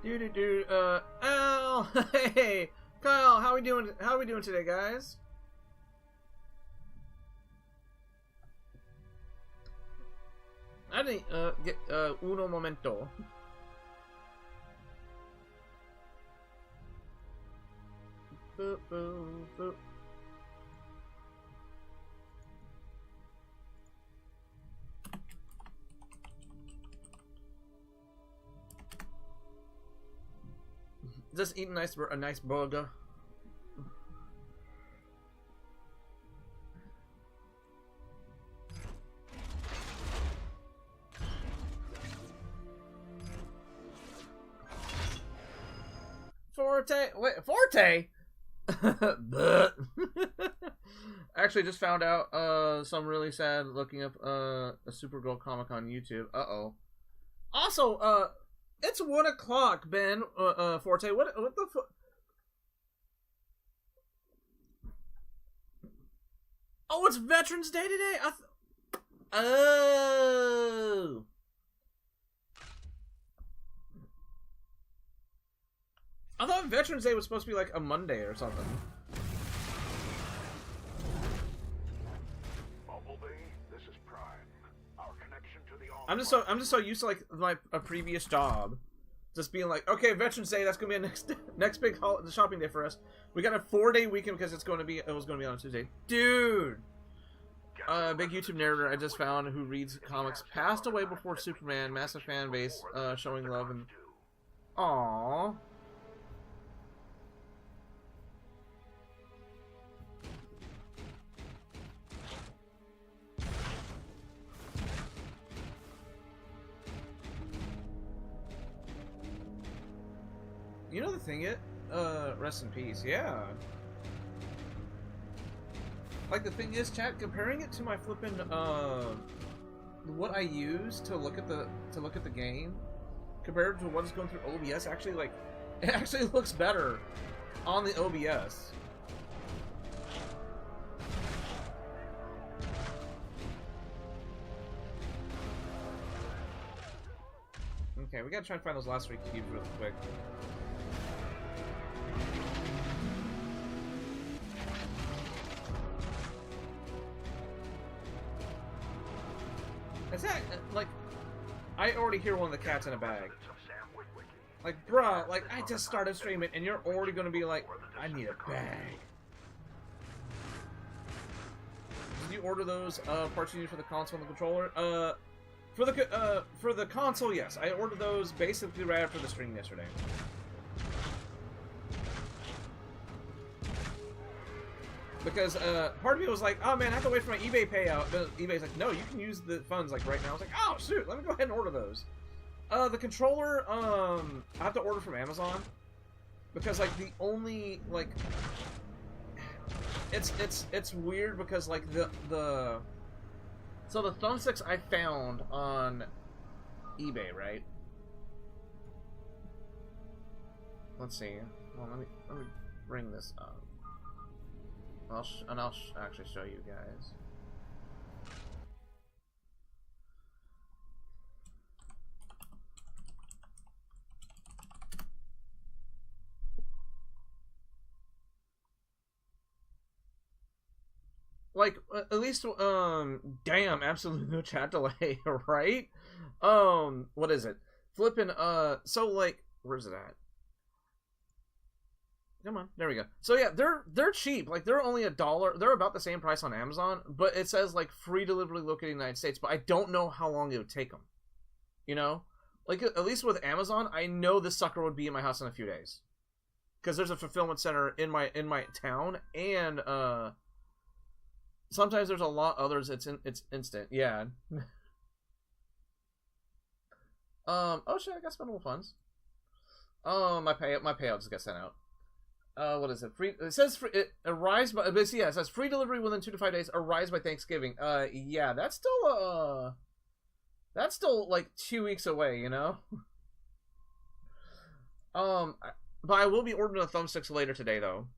Al, hey, Kyle, how we doing? How are we doing today, guys? I didn't get uno momento. Boop, boop, boop. Just eat a nice burger. Forte, wait, Forte. I actually just found out so I'm really sad looking up a Supergirl comic on YouTube. Also, it's 1 o'clock, Ben. Forte, what the fuck? Oh, it's Veterans Day today. Oh. I thought Veterans Day was supposed to be like a Monday or something. This is Prime. Our connection to the I'm just so used to like a previous job, just being like, okay, Veterans Day, that's gonna be a next big shopping day for us. We got a 4-day weekend because it was gonna be on a Tuesday, dude. Big YouTube narrator I just found who reads comics passed away before Superman. Massive fan base, showing love and aww. You know the thing, rest in peace, yeah. Like, the thing is, chat, comparing it to my flippin', what I use to look at the game, compared to what's going through OBS, actually, like, it actually looks better on the OBS. Okay, we gotta try and find those last 3 cubes real quick. Is that, like, I already hear one of the cats in a bag. Like, bruh, like, I just started streaming and you're already gonna be like, I need a bag. Did you order those parts you need for the console and the controller? For the console, yes. I ordered those basically right after the stream yesterday. Because part of me was like, oh man, I have to wait for my eBay payout. But eBay's like, no, you can use the funds like right now. I was like, oh shoot, let me go ahead and order those. The controller, I have to order from Amazon because like the only like it's weird because like the thumbsticks I found on eBay, right? Let's see. Well, let me bring this up. I'll actually show you guys. Like, at least, damn, absolutely no chat delay, right? What is it? Flippin', so, like, where's it at? Come on, there we go. So yeah, they're cheap. Like they're only $1. They're about the same price on Amazon, but it says like free delivery located in the United States. But I don't know how long it would take them. You know, like at least with Amazon, I know this sucker would be in my house in a few days, because there's a fulfillment center in my town, and sometimes there's a lot others. It's instant. Yeah. Oh shit! I got spendable funds. My payout just got sent out. What is it? Free. It says free. It arrives by. Basically, yeah, it says free delivery within 2 to 5 days. Arrives by Thanksgiving. Yeah, that's still like 2 weeks away. You know. But I will be ordering the thumbsticks later today, though.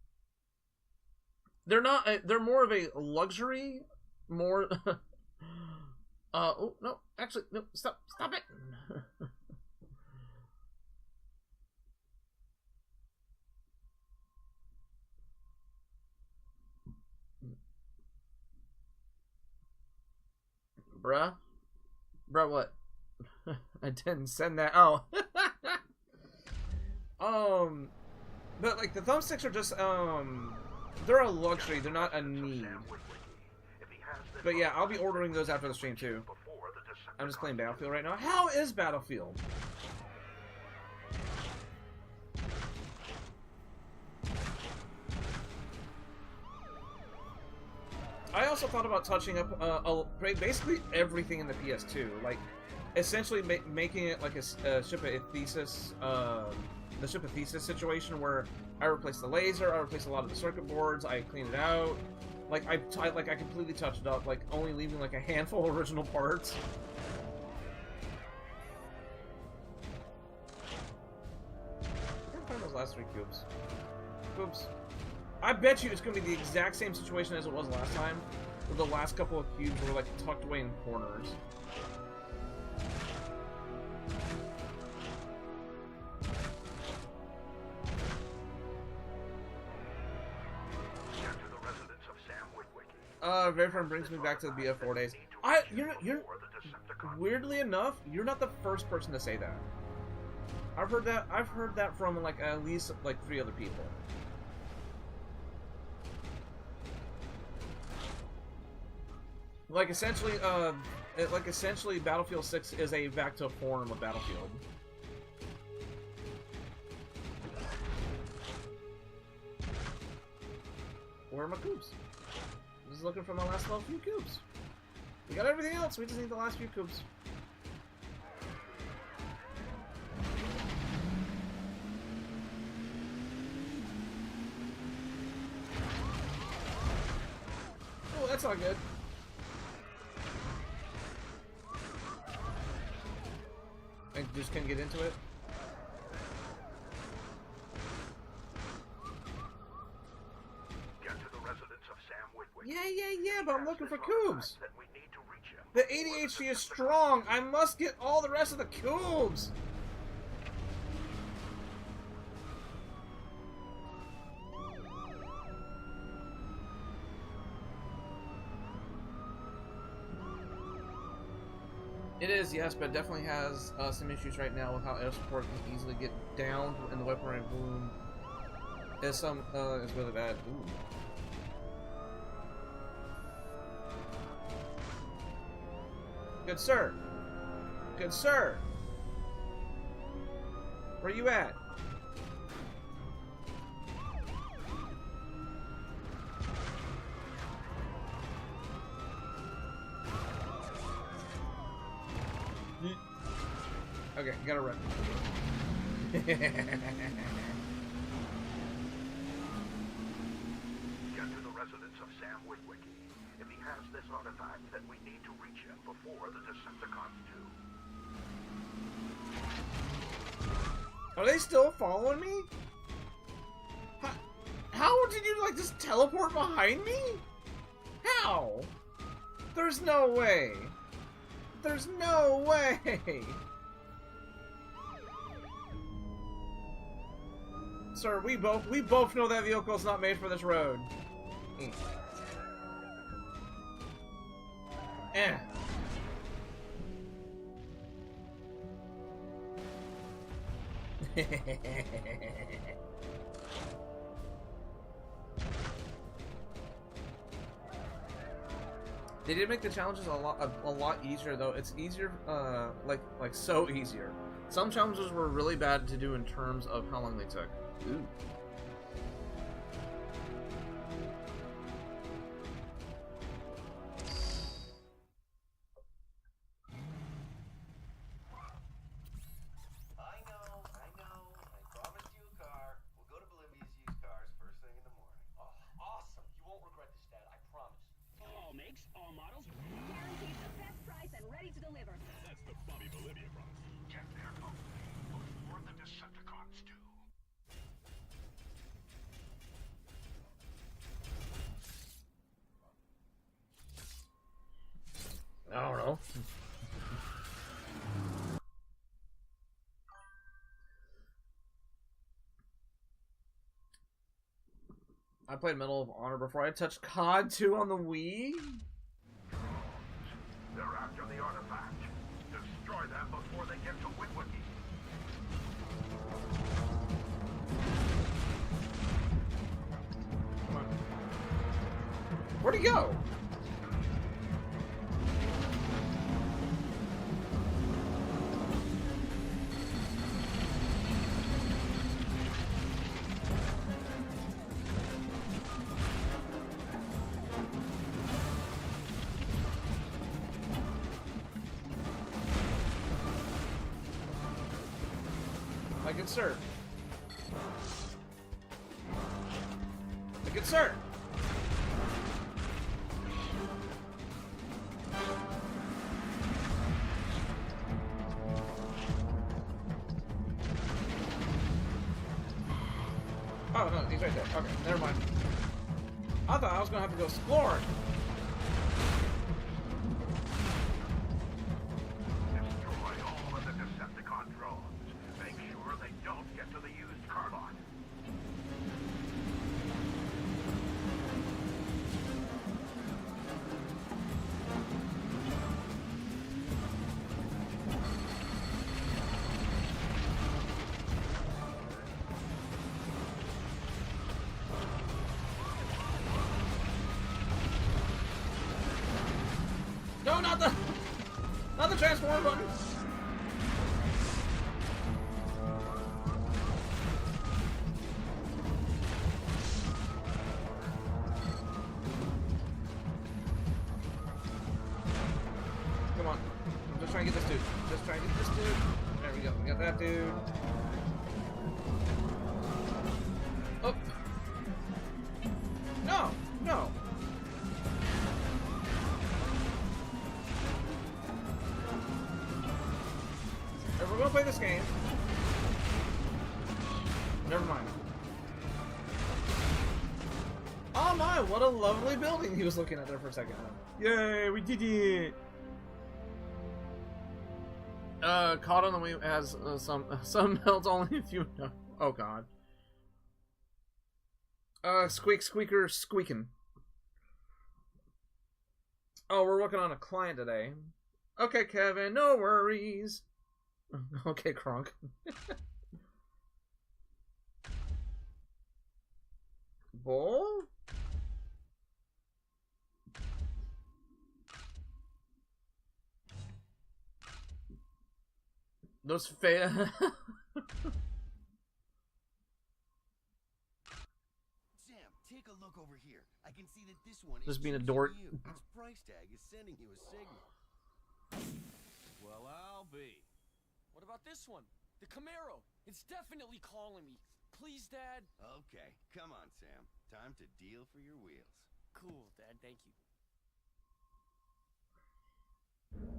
They're not. They're more of a luxury. More. Oh no! Actually, no. Stop it. Bruh? Bruh, what? I didn't send that. Oh. But, like, the thumbsticks are just, they're a luxury. They're not a need. But, yeah, I'll be ordering those after the stream, too. I'm just playing Battlefield right now. How is Battlefield? I also thought about touching up basically everything in the PS2, like essentially making it like a ship of thesis, the ship of thesis situation where I replaced the laser, I replaced a lot of the circuit boards, I cleaned it out, like I completely touched it up, like only leaving like a handful of original parts. I can't find those last 3 cubes. Oops. I bet you it's going to be the exact same situation as it was last time, where the last couple of cubes were like tucked away in corners. Verifone brings me back to the BF4 days. You're weirdly enough, you're not the first person to say that. I've heard that from like at least like 3 other people. Like essentially, Battlefield 6 is a back to form of Battlefield. Where are my cubes? I'm just looking for my last few cubes. We got everything else. We just need the last few cubes. Oh, that's not good. I just can't get into it. Get to the residence of Sam Witwick. Yeah, but I'm looking for cubes. The ADHD is strong. I must get all the rest of the cubes. It is, yes, but it definitely has some issues right now with how air support can easily get downed and the weaponry boom is really bad. Ooh. Good sir. Good sir. Where you at? Okay, gotta run. Get to the residence of Sam Witwick. If he has this artifact, then we need to reach him before the Decepticons do. Are they still following me? How did you, like, just teleport behind me? How? There's no way. There's no way. Sir, we both know that vehicle is not made for this road. Eh. They did make the challenges a lot easier though. It's easier, like so easier. Some challenges were really bad to do in terms of how long they took. Ooh. I don't know. I played Medal of Honor before I touched COD 2 on the Wii. They're after they get to Witwicky. Come on. Where'd he go? My good sir. My good sir. Oh no, he's right there. Okay, never mind. I thought I was gonna have to go exploring. Destroy all of the Decepticon drones. Make sure they don't get to the used car lot. No, not the transform button. Come on. I'm just trying to get this dude. Just trying to get this dude. There we go. We got that dude. Oh. No. No. If we're gonna play this game, never mind. Oh my, what a lovely building he was looking at there for a second. Yay, we did it! Caught on the way has some melt only if you know. Oh god. Squeaker squeaking. Oh, we're working on a client today. Okay, Kevin, no worries. Okay, Kronk. Bull? Those fail. Sam, take a look over here. I can see that this one Just is being a choosing dork. you. Its price tag is sending you a signal. Well, I'll be. What about this one? The Camaro. It's definitely calling me. Please, Dad. Okay, come on, Sam. Time to deal for your wheels. Cool, Dad. Thank you.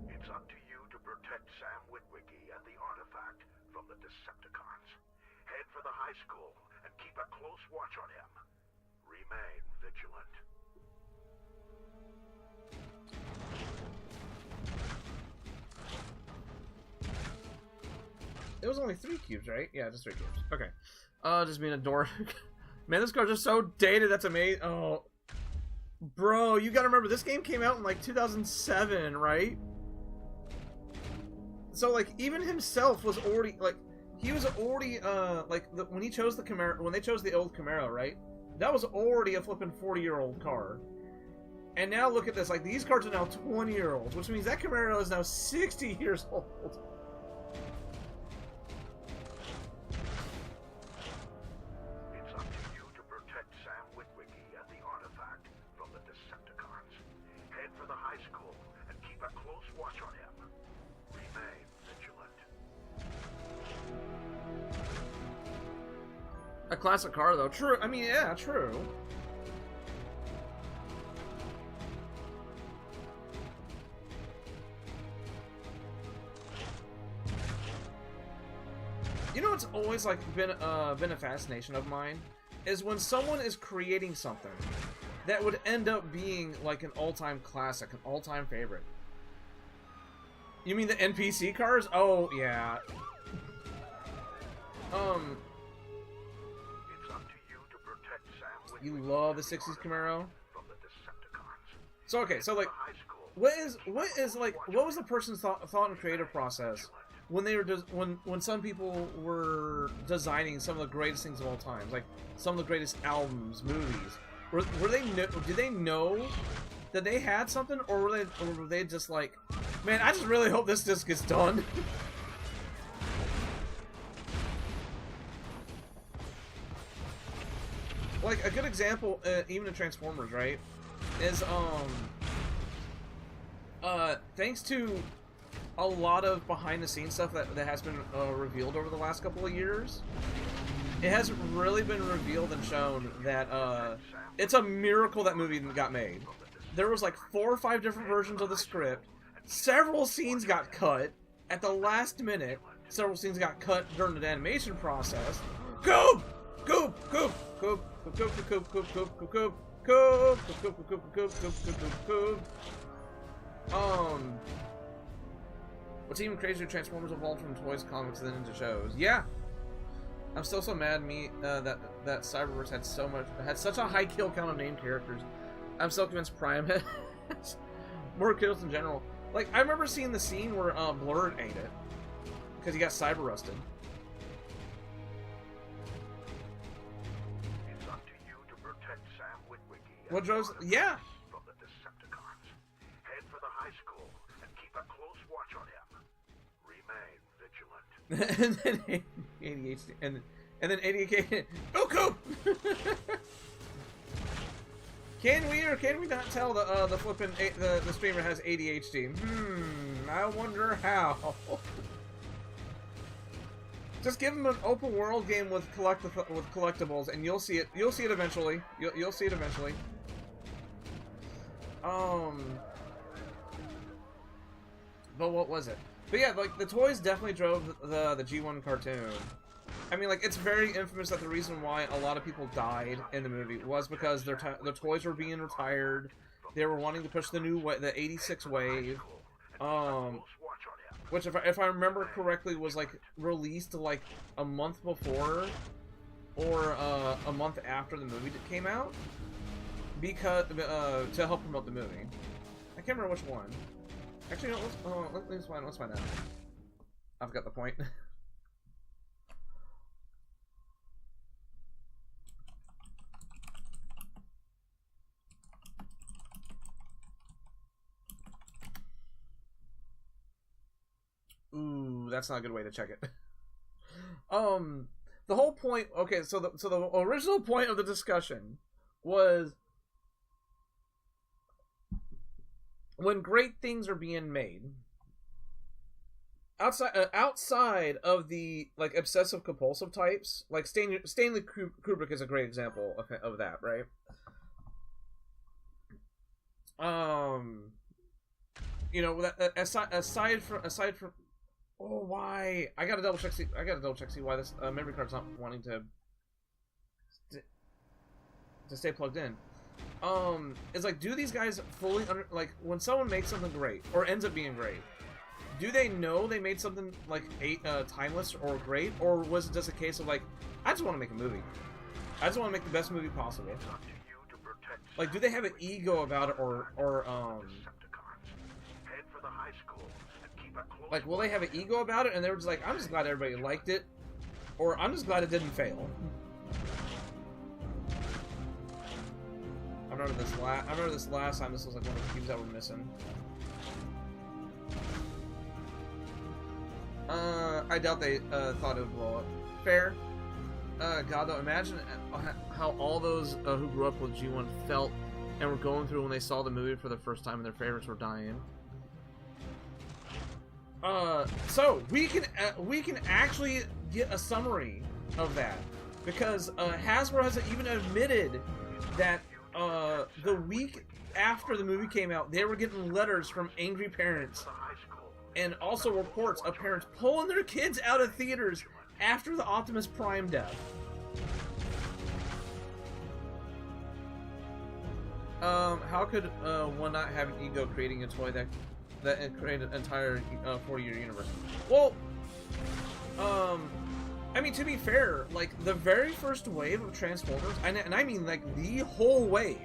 It's up to you to protect Sam Witwicky and the artifact from the Decepticons. Head for the high school and keep a close watch on him. Remain vigilant. It was only 3 cubes, right? Yeah, just 3 cubes. Okay. Just being a dork. Man, this car's just so dated. That's amazing. Oh, bro, you gotta remember this game came out in like 2007, right? So like, even himself was already like, he was already like when he chose the Camaro, when they chose the old Camaro, right? That was already a flippin' 40-year-old car. And now look at this. Like, these cars are now 20-year-olds, which means that Camaro is now 60 years old. It's up to you to protect Sam Witwicky and the artifact from the Decepticons. Head for the high school and keep a close watch on him. Remain vigilant. A classic car, though. True. I mean, yeah, true. You know what's always like been a fascination of mine is when someone is creating something that would end up being like an all-time classic, an all-time favorite. You mean the NPC cars? Oh yeah. It's up to you to protect Sam Witwicky You love the and 60s artifact Camaro? from the Decepticons. So okay, so like, The high school. what is like what was the person's thought and creative process when they were when some people were designing some of the greatest things of all time, like some of the greatest albums, movies, were they did they know that they had something, or were they just like, man, I just really hope this disc gets done. Like a good example, even in Transformers, right, is thanks to a lot of behind-the-scenes stuff that has been revealed over the last couple of years, it has really been revealed and shown that it's a miracle that movie got made. There was like 4 or 5 different versions of the script. Several scenes got cut at the last minute. Several scenes got cut during the animation process. Coop! Coop! Coop! Coop! Coop! Coop! Coop! Coop! Coop! Coop! Coop! Coop! Coop! Coop! Coop! Coop! What's even crazier, Transformers evolved from toys, comics, and then into shows. Yeah, I'm still so mad that Cyberverse had such a high kill count of named characters. I'm still convinced Prime has more kills in general. Like, I remember seeing the scene where Blurred ate it because he got cyber rusted. It's up to you to protect Sam Witwicky. What Joe's? Yeah. From the Decepticons. Head for the high school and keep a close watch on him. Remain vigilant. And then ADHD, and then ADHD. Oh, Coop! Can we or can we not tell the flippin' the streamer has ADHD? I wonder how. Just give him an open world game with collectibles, and you'll see it. You'll see it eventually. You'll see it eventually. But what was it? But yeah, like the toys definitely drove the G1 cartoon. I mean, like, it's very infamous that the reason why a lot of people died in the movie was because their toys were being retired. They were wanting to push the 86 wave, which if I remember correctly was like released like a month before or a month after the movie came out, because to help promote the movie. I can't remember which one. Actually, no, let's find out. I forgot the point. Ooh, that's not a good way to check it. The whole point. Okay, so the original point of the discussion was when great things are being made outside of the like obsessive compulsive types. Like Stanley Kubrick is a great example of that, right? You know, that aside from. Oh, why? I gotta double check. See why this memory card's not wanting to stay plugged in. It's like, do these guys fully like when someone makes something great or ends up being great? Do they know they made something like timeless or great, or was it just a case of like, I just want to make a movie. I just want to make the best movie possible. Like, do they have an ego about it, or like, will they have an ego about it, and they were just like, I'm just glad everybody liked it, or I'm just glad it didn't fail. I remember this last time. This was like one of the cubes that were missing. I doubt they thought it would blow up. Fair. God, though, imagine how all those who grew up with G1 felt and were going through when they saw the movie for the first time and their favorites were dying. So we can actually get a summary of that, because Hasbro has even admitted that the week after the movie came out, they were getting letters from angry parents, and also reports of parents pulling their kids out of theaters after the Optimus Prime death. How could one not have an ego creating a toy that created an entire 4-year universe? Well, I mean, to be fair, like, the very first wave of Transformers, and I mean, like, the whole wave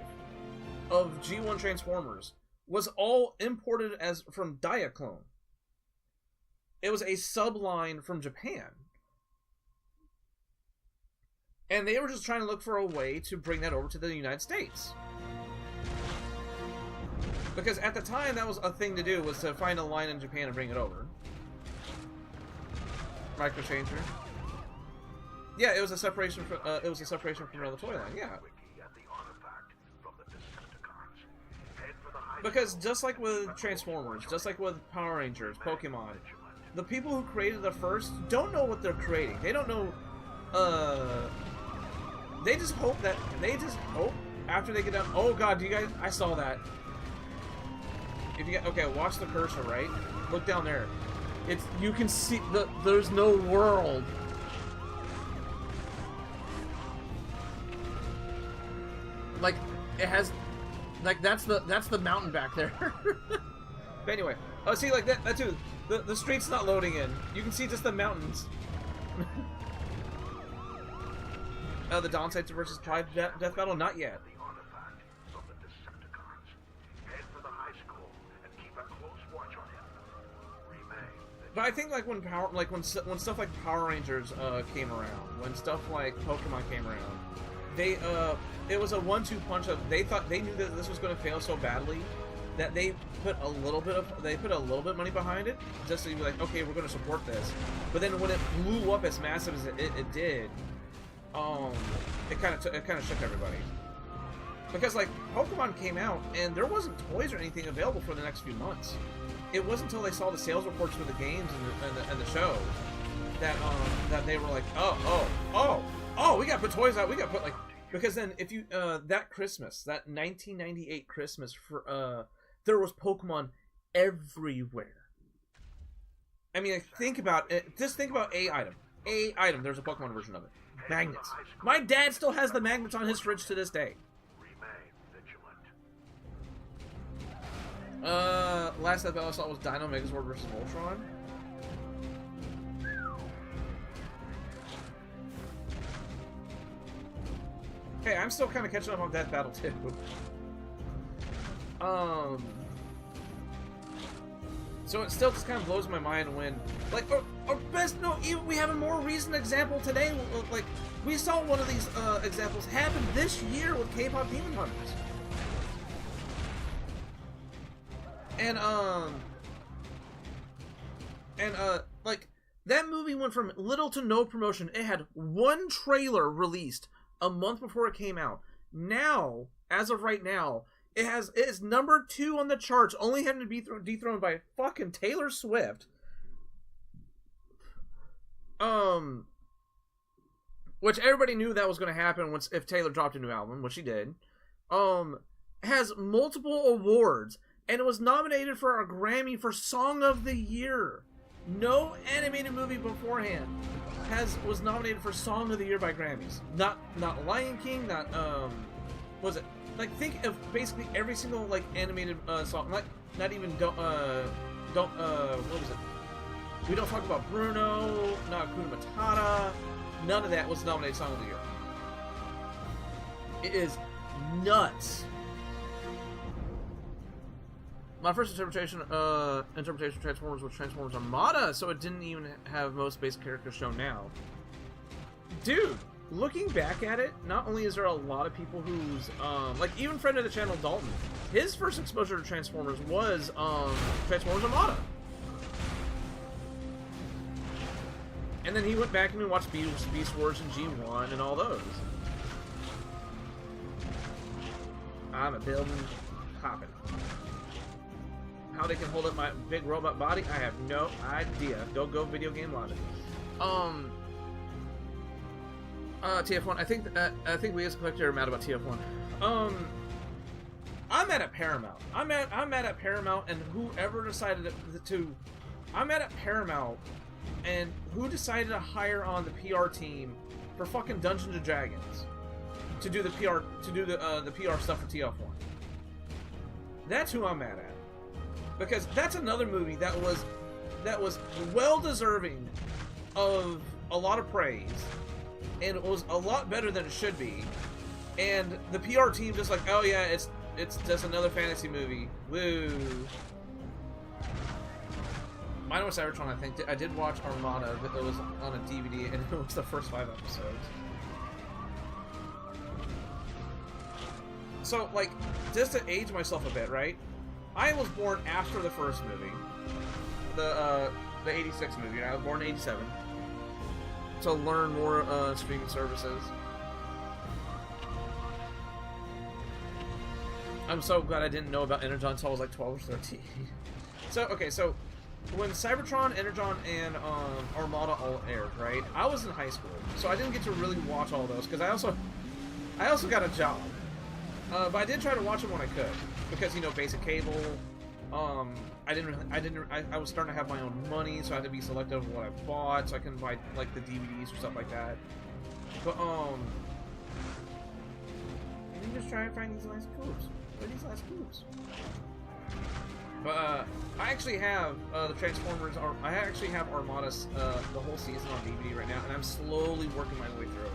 of G1 Transformers was all imported from Diaclone. it was a subline from Japan. And they were just trying to look for a way to bring that over to the United States. Because at the time, that was a thing to do, was to find a line in Japan and bring it over. Microchanger. Yeah, it was a separation from another toy line, yeah. Because just like with Transformers, just like with Power Rangers, Pokemon, the people who created the first don't know what they're creating. They don't know, they just hope after they get done. Oh god, do you guys? I saw that. If you get, okay, watch the cursor, right? Look down there. You can see there's no world. Like it has, like that's the mountain back there. But anyway, oh see, like that too. The street's not loading in. You can see just the mountains. The Downside versus Clive death battle? Not yet. But I think like when stuff like Power Rangers came around, when stuff like Pokemon came around, it was a 1-2 punch of they knew that this was going to fail so badly that they put a little bit of money behind it just to be like, okay, we're going to support this. But then when it blew up as massive as it did, it kind of shook everybody. Because like Pokemon came out and there wasn't toys or anything available for the next few months. It wasn't until they saw the sales reports for the games and the shows that they were like, oh, we got to put toys out. We got to put like, because then if you that Christmas, that 1998 Christmas, for there was Pokemon everywhere. I mean, think about it. Just think about a item. There's a Pokemon version of it. Magnets. My dad still has the magnets on his fridge to this day. Last episode I saw was Dino Megazord versus Voltron. Hey, I'm still kind of catching up on that battle too. So it still just kind of blows my mind when, like, or best, no, even we have a more recent example today. Like, we saw one of these examples happen this year with K-pop Demon Hunters. And like, that movie went from little to no promotion. It had one trailer released a month before it came out. Now, as of right now, it is number 2 on the charts, only having to be dethroned by fucking Taylor Swift. Which everybody knew that was going to happen if Taylor dropped a new album, which she did. Has multiple awards, and it was nominated for a Grammy for Song of the Year. No animated movie beforehand was nominated for Song of the Year by Grammys. Not Lion King, not was it? Like, think of basically every single like animated song. Like, not even what was it? We Don't Talk About Bruno, not Hakuna Matata. None of that was nominated Song of the Year. It is nuts. My first interpretation of Transformers was Transformers Armada, so it didn't even have most basic characters shown now. Dude, looking back at it, not only is there a lot of people who's, like, even friend of the channel, Dalton, his first exposure to Transformers was, Transformers Armada. And then he went back and watched Beast Wars and G1 and all those. I'm a building hopping. How they can hold up my big robot body, I have no idea. Go video game logic. TF1. I think we as a collector are mad about TF1. I'm mad at Paramount. I'm mad at Paramount and whoever decided to. I'm mad at Paramount and who decided to hire on the PR team for fucking Dungeons and Dragons to do the PR stuff for TF1. That's who I'm mad at. Because that's another movie that was well deserving of a lot of praise, and it was a lot better than it should be. And the PR team just like, oh yeah, it's just another fantasy movie. Woo. Mine was Cybertron, I think. I did watch Armada, but it was on a DVD, and it was the first 5 episodes. So, like, just to age myself a bit, right? I was born after the first movie. The 86 movie. I was born in 87. To learn more streaming services. I'm so glad I didn't know about Energon until I was like 12 or 13. So, okay, so when Cybertron, Energon, and Armada all aired, right? I was in high school, so I didn't get to really watch all those because I also got a job. But I did try to watch them when I could because, you know, basic cable. I was starting to have my own money, so I had to be selective of what I bought, so I couldn't buy like the DVDs or stuff like that. But and you just try and find these nice coops. What are these nice coops? But I actually have the Transformers. I actually have Armada's the whole season on DVD right now, and I'm slowly working my way through it.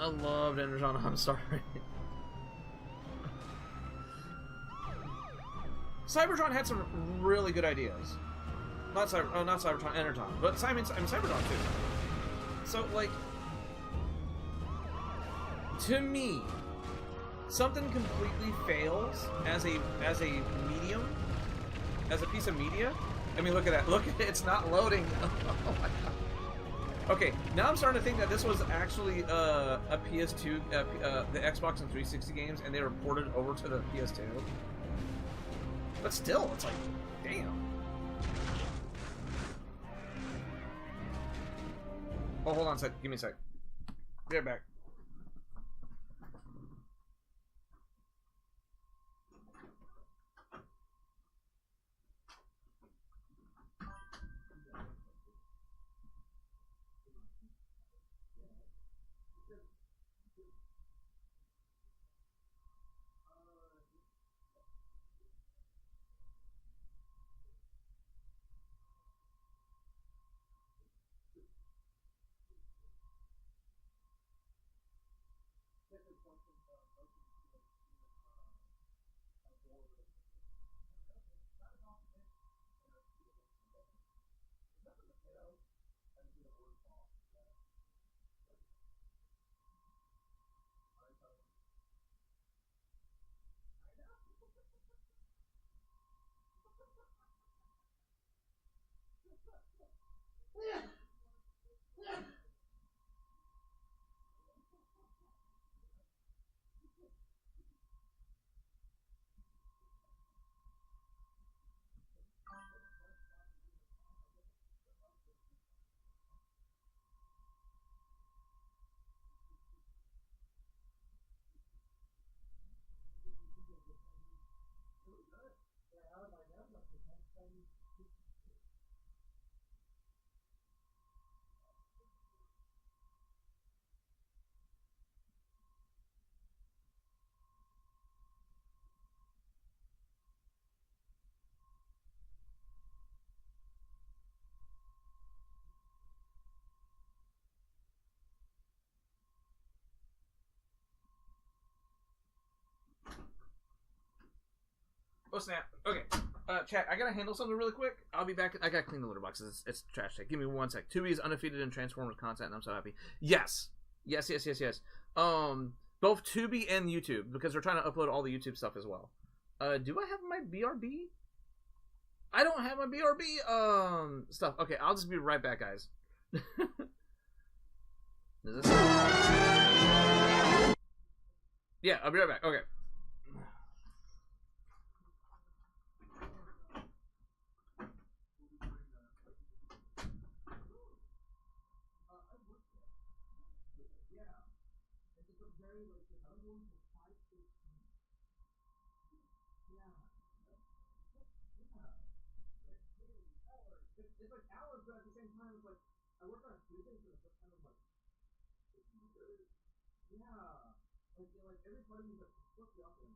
I loved Energon. I'm sorry. Cybertron had some really good ideas. Not Cybertron, Energon, but Cybertron too. So, like, to me, something completely fails as a medium, as a piece of media. I mean, look at that. Look at it. It's not loading. Oh my god. Okay, now I'm starting to think that this was actually a PS2, the Xbox and 360 games, and they were ported over to the PS2. But still, it's like, damn. Oh, hold on a sec. Give me a sec. Be right back. Oh snap. Okay. Chat, I gotta handle something really quick. I'll be back. I gotta clean the litter boxes. It's trash day. Give me 1 sec. Tubi is undefeated in Transformers content, and I'm so happy. Yes. Yes. Both Tubi and YouTube, because we're trying to upload all the YouTube stuff as well. Do I have my BRB? I don't have my BRB stuff. Okay, I'll just be right back, guys. Is this? Yeah, I'll be right back. Okay. It's like hours, but at the same time, it's like I work on Tuesday for the first time in like 6 years. Yeah, like everybody was like supposed to be out there.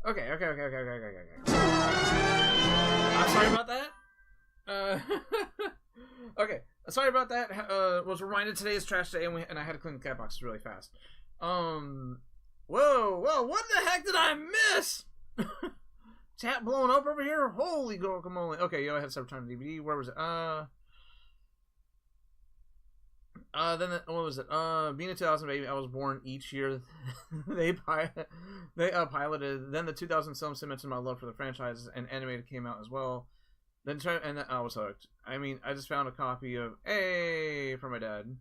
Okay. I'm sorry about that. Okay. Sorry about that. Was reminded today is trash day, and I had to clean the cat boxes really fast. Whoa, what the heck did I miss? Chat blowing up over here? Holy guacamole. Okay, I had Cybertron DVD. Where was it? What was it? Being a 2000 baby, I was born each year. they piloted. Then the 2000 film cemented my love for the franchise, and animated came out as well. Then I was hooked. I mean, I just found a copy of from my dad.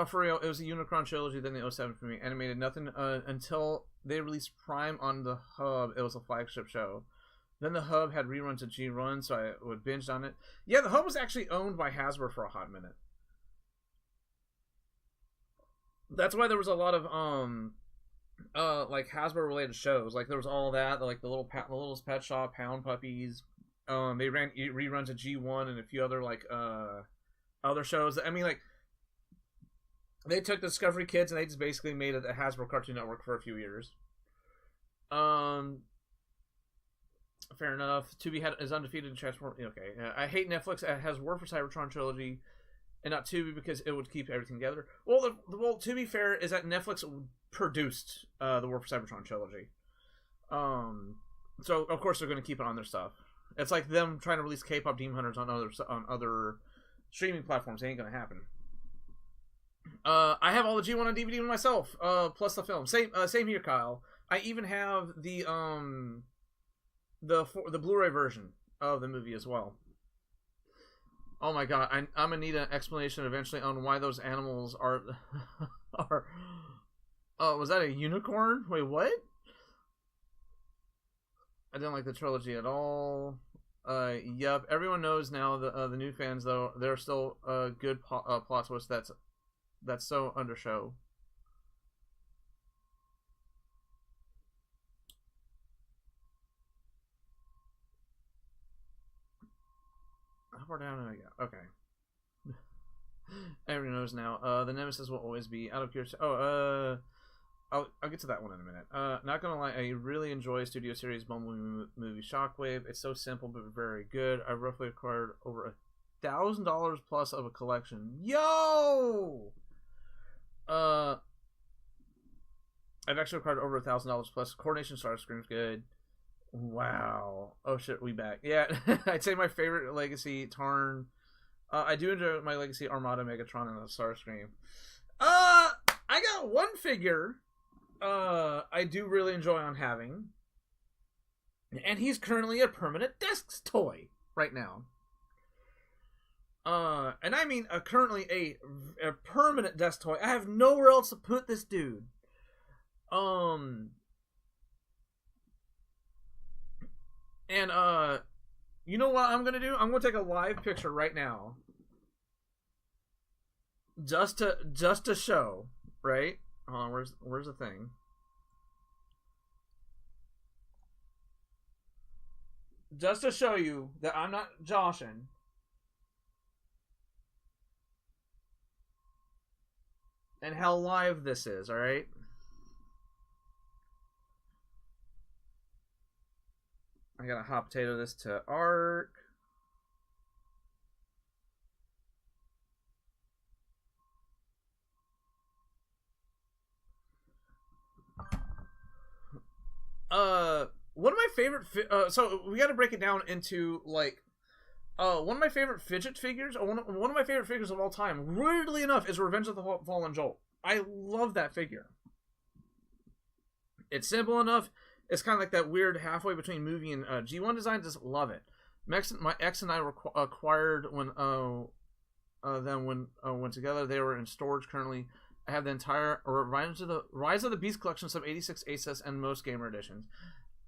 For real, it was a Unicron trilogy, then the 07 for me. Animated nothing until they released Prime on the Hub. It was a flagship show. Then the Hub had reruns of G-Run, so I would binge on it. Yeah, the Hub was actually owned by Hasbro for a hot minute. That's why there was a lot of like Hasbro related shows. Like there was all that, like the Littlest Pet Shop, Pound Puppies. They ran reruns of G1 and a few other like other shows. I mean, like they took Discovery Kids and they just basically made it a Hasbro Cartoon Network for a few years. Fair enough. Tubi is undefeated in Transformers. Okay, I hate Netflix. It has War for Cybertron trilogy, and not Tubi because it would keep everything together. Well, to be fair, is that Netflix produced the War for Cybertron trilogy. So of course they're going to keep it on their stuff. It's like them trying to release K-pop Demon Hunters on other streaming platforms. It ain't going to happen. I have all the G1 on DVD myself, plus the film. Same here, Kyle. I even have the Blu-ray version of the movie as well. Oh my god, I'm gonna need an explanation eventually on why those animals are was that a unicorn? Wait, what? I didn't like the trilogy at all. Yep, everyone knows now. The new fans though, they're still good plot twist. That's so undershow. How far down did I go? Okay. Everyone knows now. The Nemesis will always be out of curiosity. I'll get to that one in a minute. Not gonna lie, I really enjoy Studio Series Bumblebee movie Shockwave. It's so simple but very good. I roughly acquired over $1,000 plus of a collection. Yo! I've actually acquired over $1,000 plus. Coordination Starscream's good. Wow. Oh shit, we back. Yeah, I'd say my favorite Legacy Tarn. I do enjoy my Legacy Armada, Megatron, and the Starscream. I got one figure I do really enjoy on having. And he's currently a permanent desk toy right now. And I mean currently a permanent desk toy. I have nowhere else to put this dude. And you know what I'm gonna do? I'm gonna take a live picture right now, just to show, right? Hold on, where's the thing? Just to show you that I'm not joshing. And how live this is, alright? I gotta hot potato this to Arc. One of my favorite so we gotta break it down into like one of my favorite fidget figures, or one of my favorite figures of all time, weirdly enough, is Revenge of the Fallen Jolt. I love that figure. It's simple enough. It's kind of like that weird halfway between movie and G1 design. Just love it. My ex and I acquired when together. They were in storage currently. I have the entire Rise of the Beast collection, some 86 ACES and most gamer editions.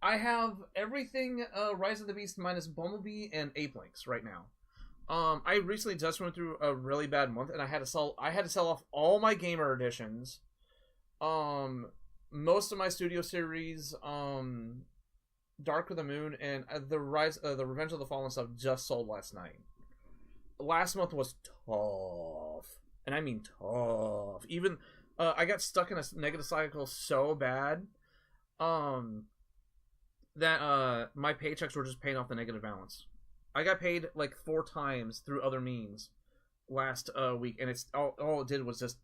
I have everything Rise of the Beast minus Bumblebee and Ape Links right now. I recently just went through a really bad month, and I had to sell off all my gamer editions. Most of my Studio Series, Dark of the Moon, and the Revenge of the Fallen stuff just sold last night. Last month was tough, and I mean tough. Even I got stuck in a negative cycle so bad. that my paychecks were just paying off the negative balance. I got paid like 4 times through other means last week, and it's all it did was just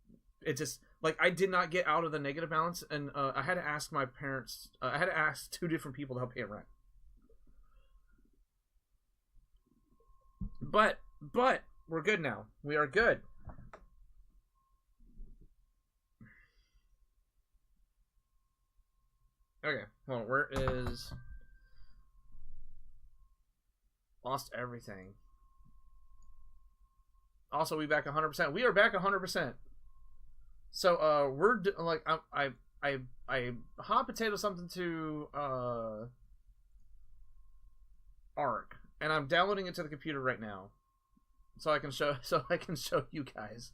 like I did not get out of the negative balance, and I had to ask my parents. I had to ask 2 different people to help pay rent. But we're good now. We are good. Okay, hold on. Where is lost everything? Also, we back 100%. We are back 100%. So we're like I hot potato something to Arc, and I'm downloading it to the computer right now, so I can show you guys.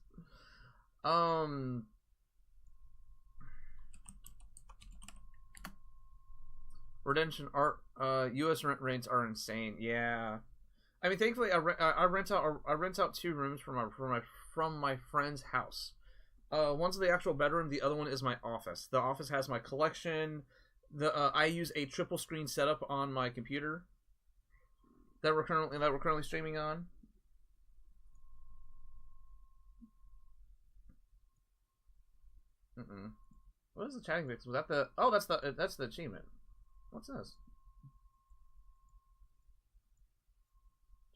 Redemption art. U.S. rent rates are insane. Yeah, I mean, thankfully, I rent out 2 rooms from my friend's house. One's the actual bedroom. The other one is my office. The office has my collection. I use a triple screen setup on my computer that we're currently streaming on. What is the chatting mix? Was that the? Oh, that's the achievement. What's this?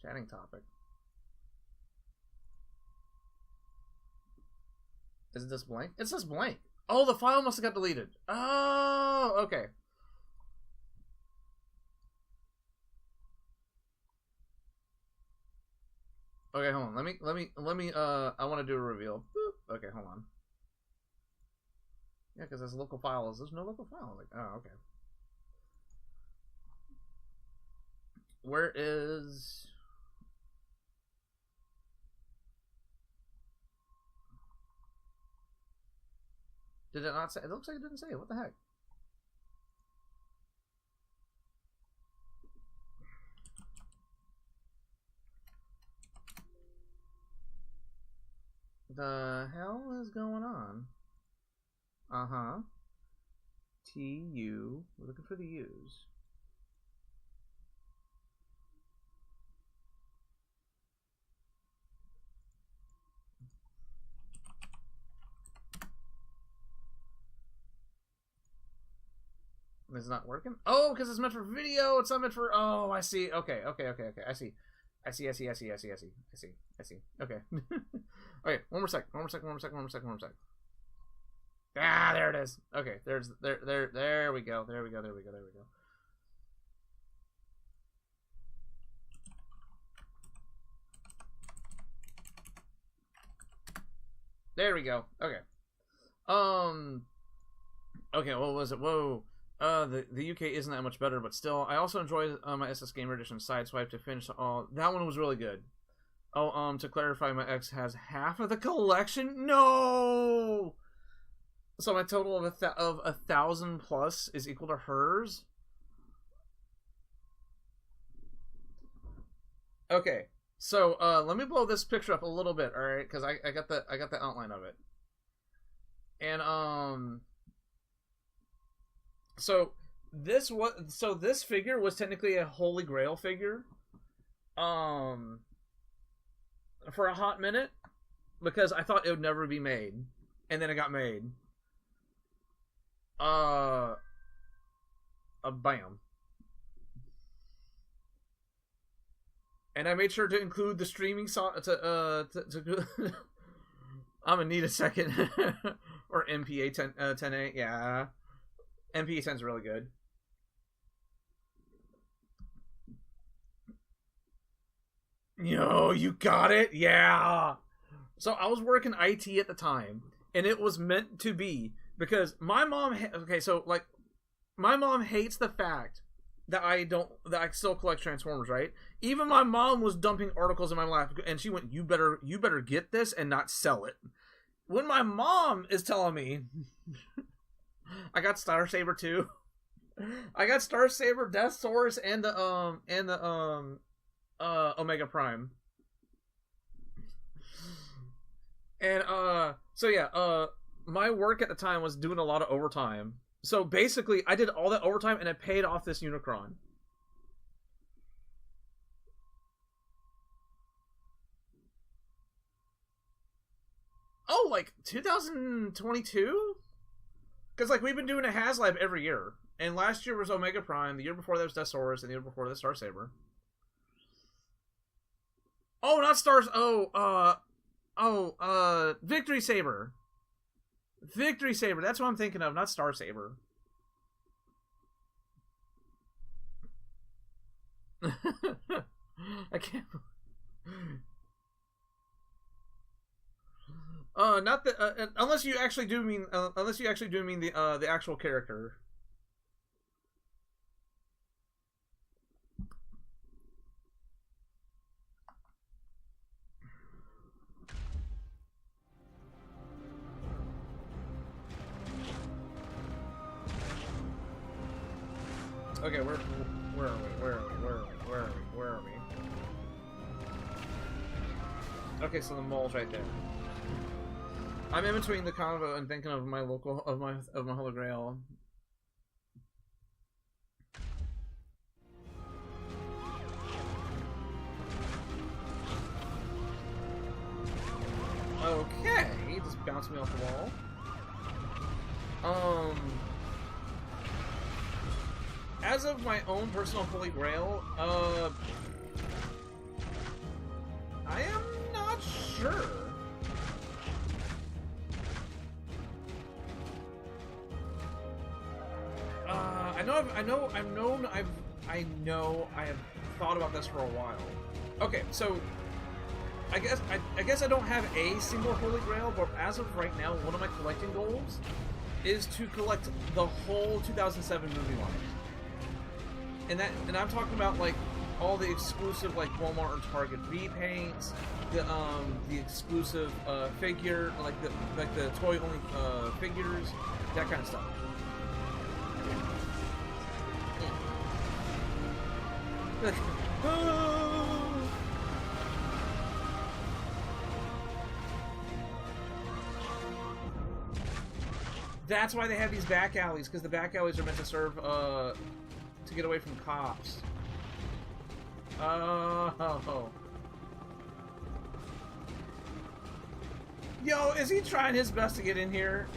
Chatting topic. Is this blank? It says blank. Oh, the file must have got deleted. Oh, okay. Okay, hold on. Let me I want to do a reveal. Boop. Okay, hold on. Yeah, because there's a local file. There's no local file. Like, oh, okay. Where is... Did it not say? It looks like it didn't say it. What the heck? The hell is going on? Uh-huh. TU. We're looking for the U's. It's not working? Oh, because it's meant for video. It's not meant for... Oh, I see. Okay. I see. I see. Okay. Okay, one more sec. Ah, there it is. Okay, there we go. There we go. There we go. Okay. Okay, what was it? Whoa. The UK isn't that much better, but still, I also enjoy my SS Gamer Edition Sideswipe to finish all. That one was really good. Oh, to clarify, my ex has half of the collection. No. So my total of 1,000 plus is equal to hers. Okay, so let me blow this picture up a little bit, all right? Because I got the outline of it, and So this figure was technically a Holy Grail figure, for a hot minute, because I thought it would never be made, and then it got made. Bam. And I made sure to include the streaming to I'm gonna need a second. Or MPA 10A, yeah. MPA 10's really good. Yo, you got it? Yeah. So I was working IT at the time, and it was meant to be, because my mom, okay, so like, my mom hates the fact that I still collect Transformers, right? Even my mom was dumping articles in my lap, and she went, you better get this and not sell it. When my mom is telling me, I got Star Saber too. I got Star Saber, Death Source, and the Omega Prime. And so yeah, my work at the time was doing a lot of overtime. So basically, I did all that overtime and I paid off this Unicron. Oh, like 2022? Because like we've been doing a HasLab every year, and last year was Omega Prime. The year before that was Deathsaurus, and the year before that Star Saber. Oh, not Stars. Victory Saber. Victory Saber. That's what I'm thinking of, not Star Saber. I can't. Not the unless you actually do mean the actual character. Okay, where are we? Where are we? Okay, so the mall's right there. I'm in between the convo and thinking of my local of my Holy Grail. Okay, just bounce me off the wall. As of my own personal Holy Grail, I am not sure. I know I have thought about this for a while. Okay, so I guess I don't have a single Holy Grail, but as of right now, one of my collecting goals is to collect the whole 2007 movie line. And I'm talking about like all the exclusive like Walmart or Target repaints, the exclusive figure, like the toy only figures, that kind of stuff. That's why they have these back alleys, because the back alleys are meant to serve to get away from cops. Oh. Yo, is he trying his best to get in here?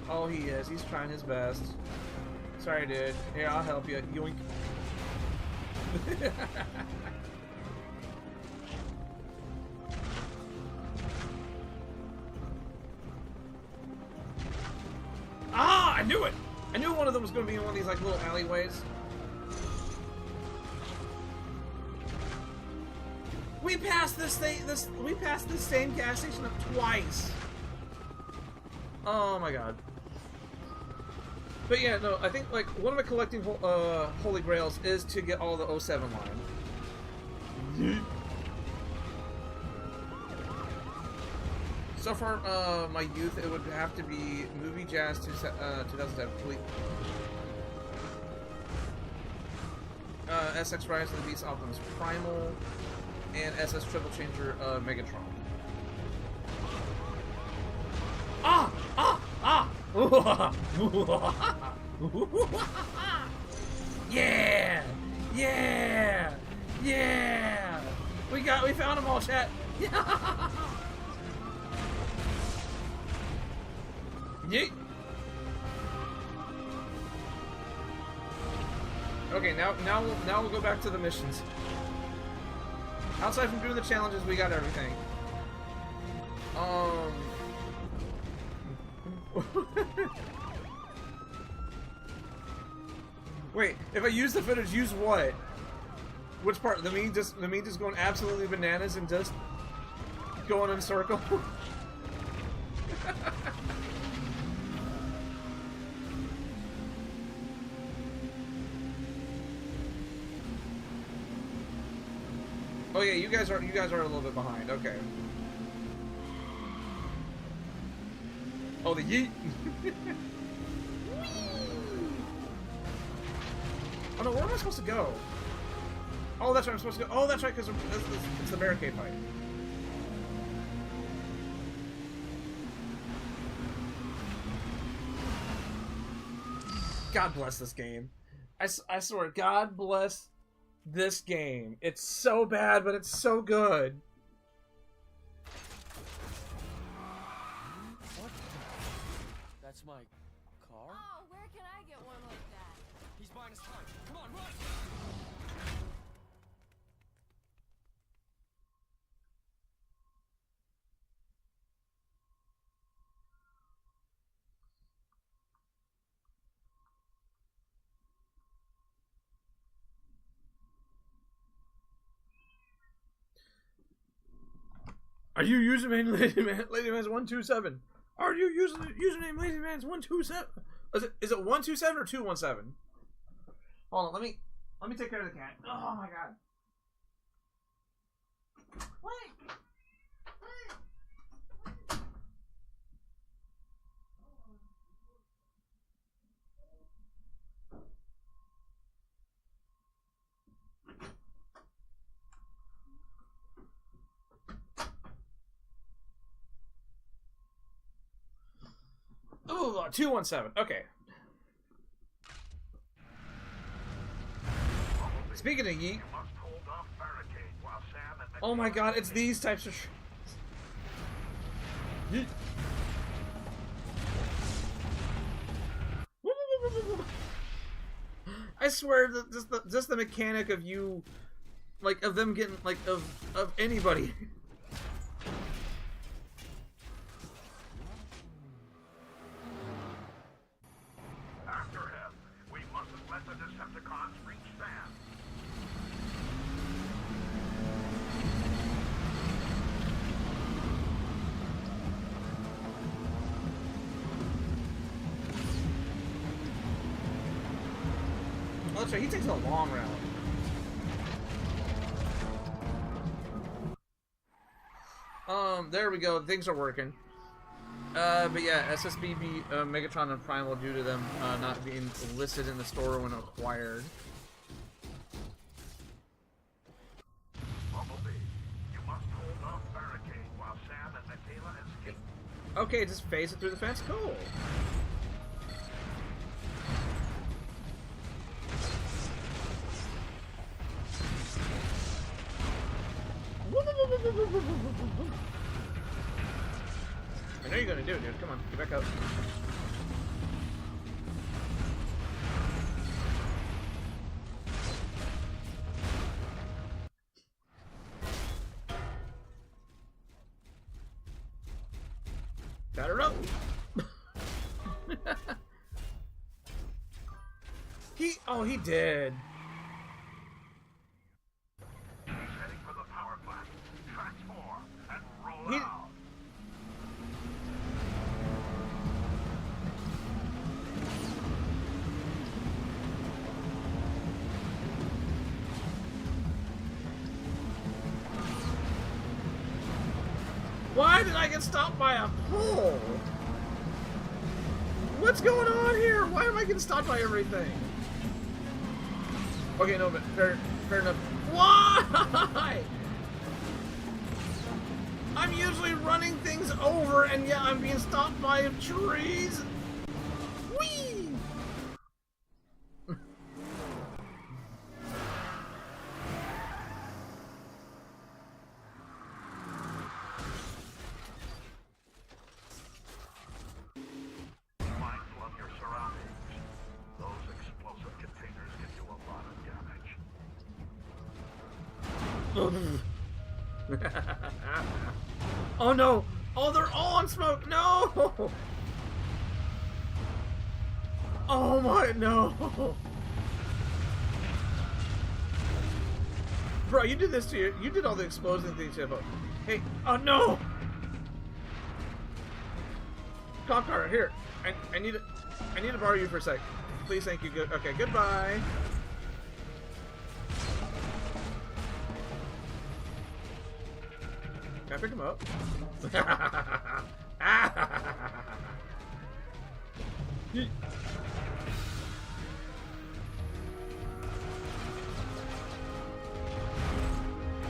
Oh, he is. He's trying his best. Sorry, dude. Here, I'll help you. Yoink. Ah! I knew it! I knew one of them was going to be in one of these like little alleyways. We passed this thing. We passed this same gas station up twice. Oh my god. But yeah, no, I think like one of my collecting Holy Grails is to get all the 07 line. So far, my youth, it would have to be Movie Jazz 2007 Fleet. SX Rise of the Beast Optimus Primal, and SS Triple Changer Megatron. Ah! Ah! Ah! Yeah! Yeah! Yeah! We found them all, chat! Yeah! Yeet! Okay, now we'll go back to the missions. Outside from doing the challenges, we got everything. Wait, if I use the footage, use what? Which part? The me just going absolutely bananas and just going in a circle? Oh yeah, you guys are a little bit behind. Okay. Oh, the yeet. Oh no, where am I supposed to go? Oh, that's right, I'm supposed to go. Oh, that's right, because it's the barricade fight. God bless this game. I swear, God bless this game. It's so bad, but it's so good. What? That's my car? Oh, where can I get one like that? He's buying us time. Come on, run! Are you username LadyMans127? Are you using username LadyMans127? Is it 127 or 217? Hold on, let me take care of the cat. Oh my god. Wait. Oh, 217. Okay. Speaking of yeet. Oh my god, it's these types of yeet. I swear that just the mechanic of you, like, of them getting, like, of anybody. After him, we mustn't let the Decepticons reach Sam. Oh, that's right, he takes a long route. There we go. Things are working. But yeah, SSBB, Megatron, and Primal due to them not being listed in the store when acquired. Bumblebee, you must hold off barricade while Sam and Michaela escape. Okay, just phase it through the fence. Cool. I know you're gonna do it, dude. Come on, get back up. Got her up. he did. He's heading for the power plant. Transform and roll out. Why did I get stopped by a pole? What's going on here? Why am I getting stopped by everything? Okay, no, but fair enough. Why? I'm usually running things over, and yet I'm being stopped by trees. Whee! Mindful of your surroundings. Those explosive containers can do a lot of damage. Oh no! Oh, they're all on smoke! No! Oh my, no! Bro, you did this to you. You did all the exploding things here, but hey, oh no! Cop car, here. I need to borrow you for a sec. Please, thank you. Good. Okay, goodbye. Can I pick him up? Yeet.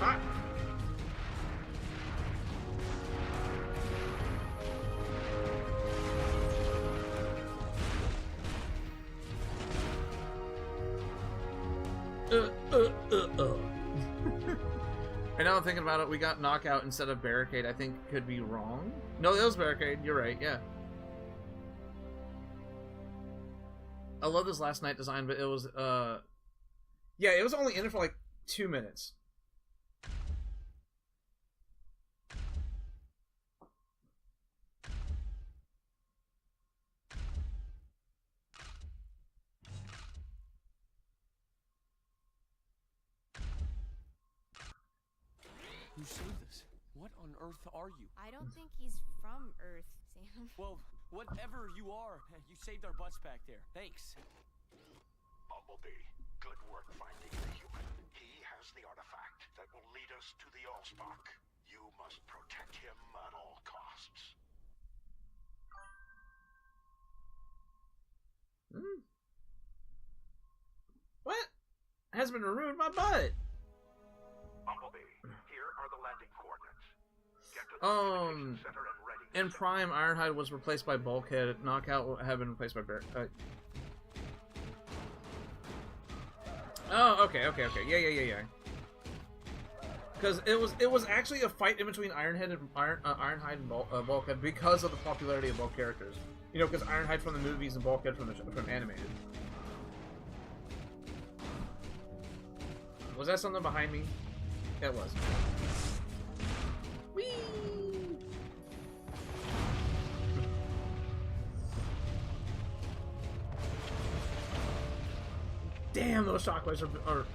Ah. And now I'm thinking about it, we got knockout instead of barricade. I think could be wrong. No, that was barricade. You're right. Yeah. I love this last night design, but it was yeah, it was only in it for like 2 minutes. You saved us. What on earth are you? I don't think he's from Earth, Sam. Well, whatever you are, you saved our butts back there. Thanks. Bumblebee, good work finding the human. He has the artifact that will lead us to the Allspark. You must protect him at all costs. What? Has been ruined my butt. Bumblebee, here are the landing coordinates. Get to the communication center and ready. In Prime, Ironhide was replaced by Bulkhead. Knockout have been replaced by Bear. Oh, okay. Yeah. Because it was actually a fight in between Ironhide and Bulkhead because of the popularity of both characters. You know, because Ironhide from the movies and Bulkhead from animated. Was that something behind me? It was. Whee! Damn, those shockwaves are...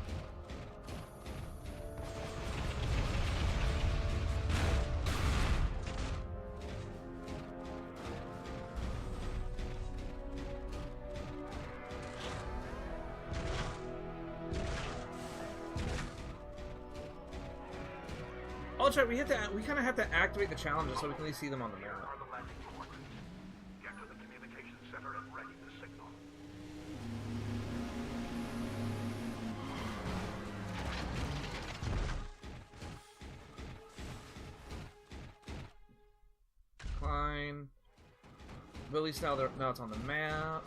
Oh, that's right. We kind of have to activate the challenges so we can at least see them on the map. Here are the landing coordinates. Get to the communication center and ready the signal. Klein. Billy style, now it's on the map.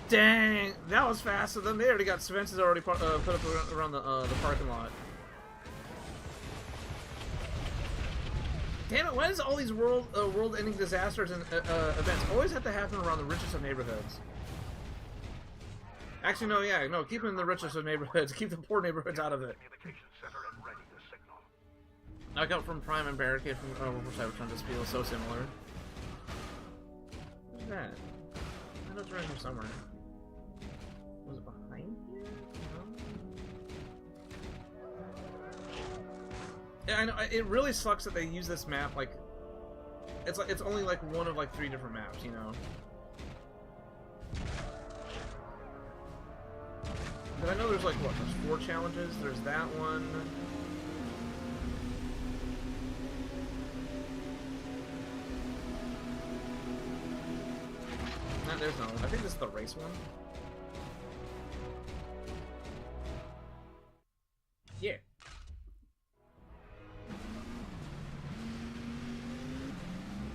Dang, that was faster than they already got. Fences already put up around the parking lot. Damn it! Why does all these world-ending disasters and events always have to happen around the richest of neighborhoods? Actually, no. Yeah, no. Keep them in the richest of neighborhoods. Keep the poor neighborhoods out of it. Communication center and ready the signal. Knockout from Prime and Barricade from Cybertron just feels so similar. What's that? I know it's around here somewhere. Was it behind here? No. Yeah, I know. It really sucks that they use this map like it's only like one of like 3 different maps, you know. But I know there's like what? There's 4 challenges. There's that one. No, there's no. I think this is the race one. Yeah.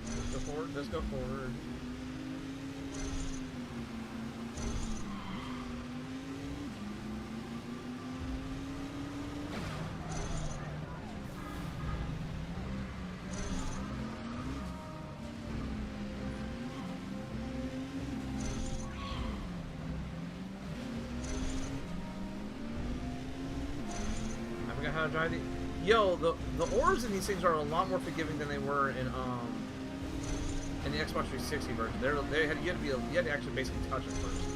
Let's go forward. Let's go forward. How to drive the... Yo, the orbs in these things are a lot more forgiving than they were in the Xbox 360 version. You had to actually basically touch it first.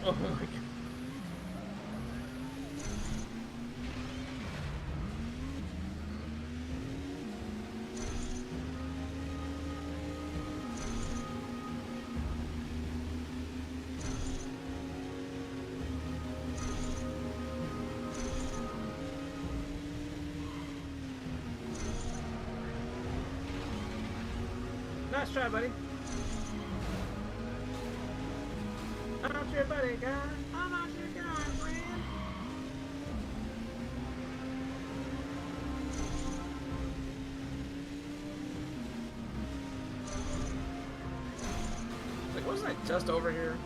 Oh my god. Nice try, buddy. I'm not your buddy, guy. I'm not your guy, friend. Like, wasn't I just over here?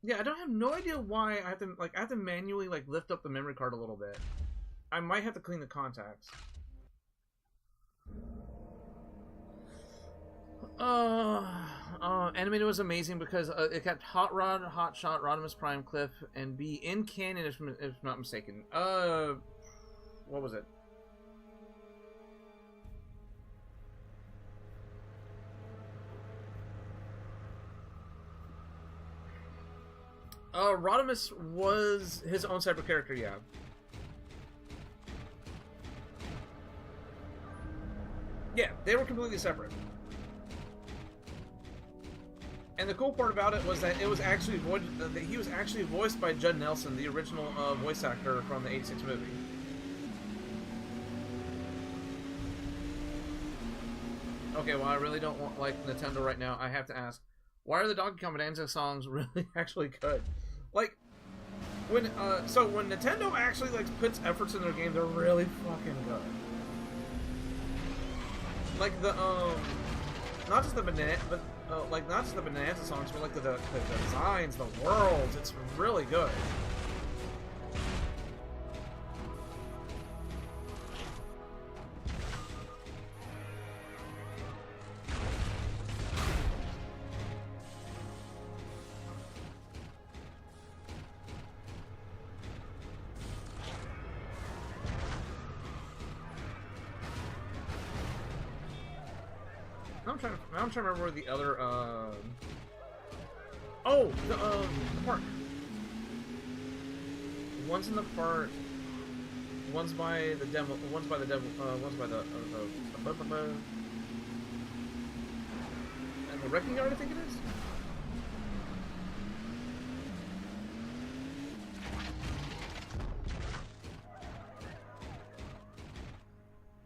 Yeah, I don't have no idea why I have to manually like lift up the memory card a little bit. I might have to clean the contacts. Animated was amazing because it kept Hot Rod, Hot Shot, Rodimus Prime, Cliff, and B in canon if not mistaken. What was it? Rodimus was his own separate character, yeah. Yeah, they were completely separate. And the cool part about it was that it was actually he was actually voiced by Judd Nelson, the original voice actor from the '86 movie. Okay, well, I really don't like Nintendo right now. I have to ask, why are the Donkey Kong Bonanza songs really actually good? Like, when Nintendo actually like puts efforts in their game, they're really fucking good. Like the not just the banana, but like not just the Bonanza songs, but like the designs, the worlds. It's really good. I'm trying to remember where the other, oh, the park. One's in the park. One's by the demo. One's by the demo. One's by the and the wrecking yard, I think it is.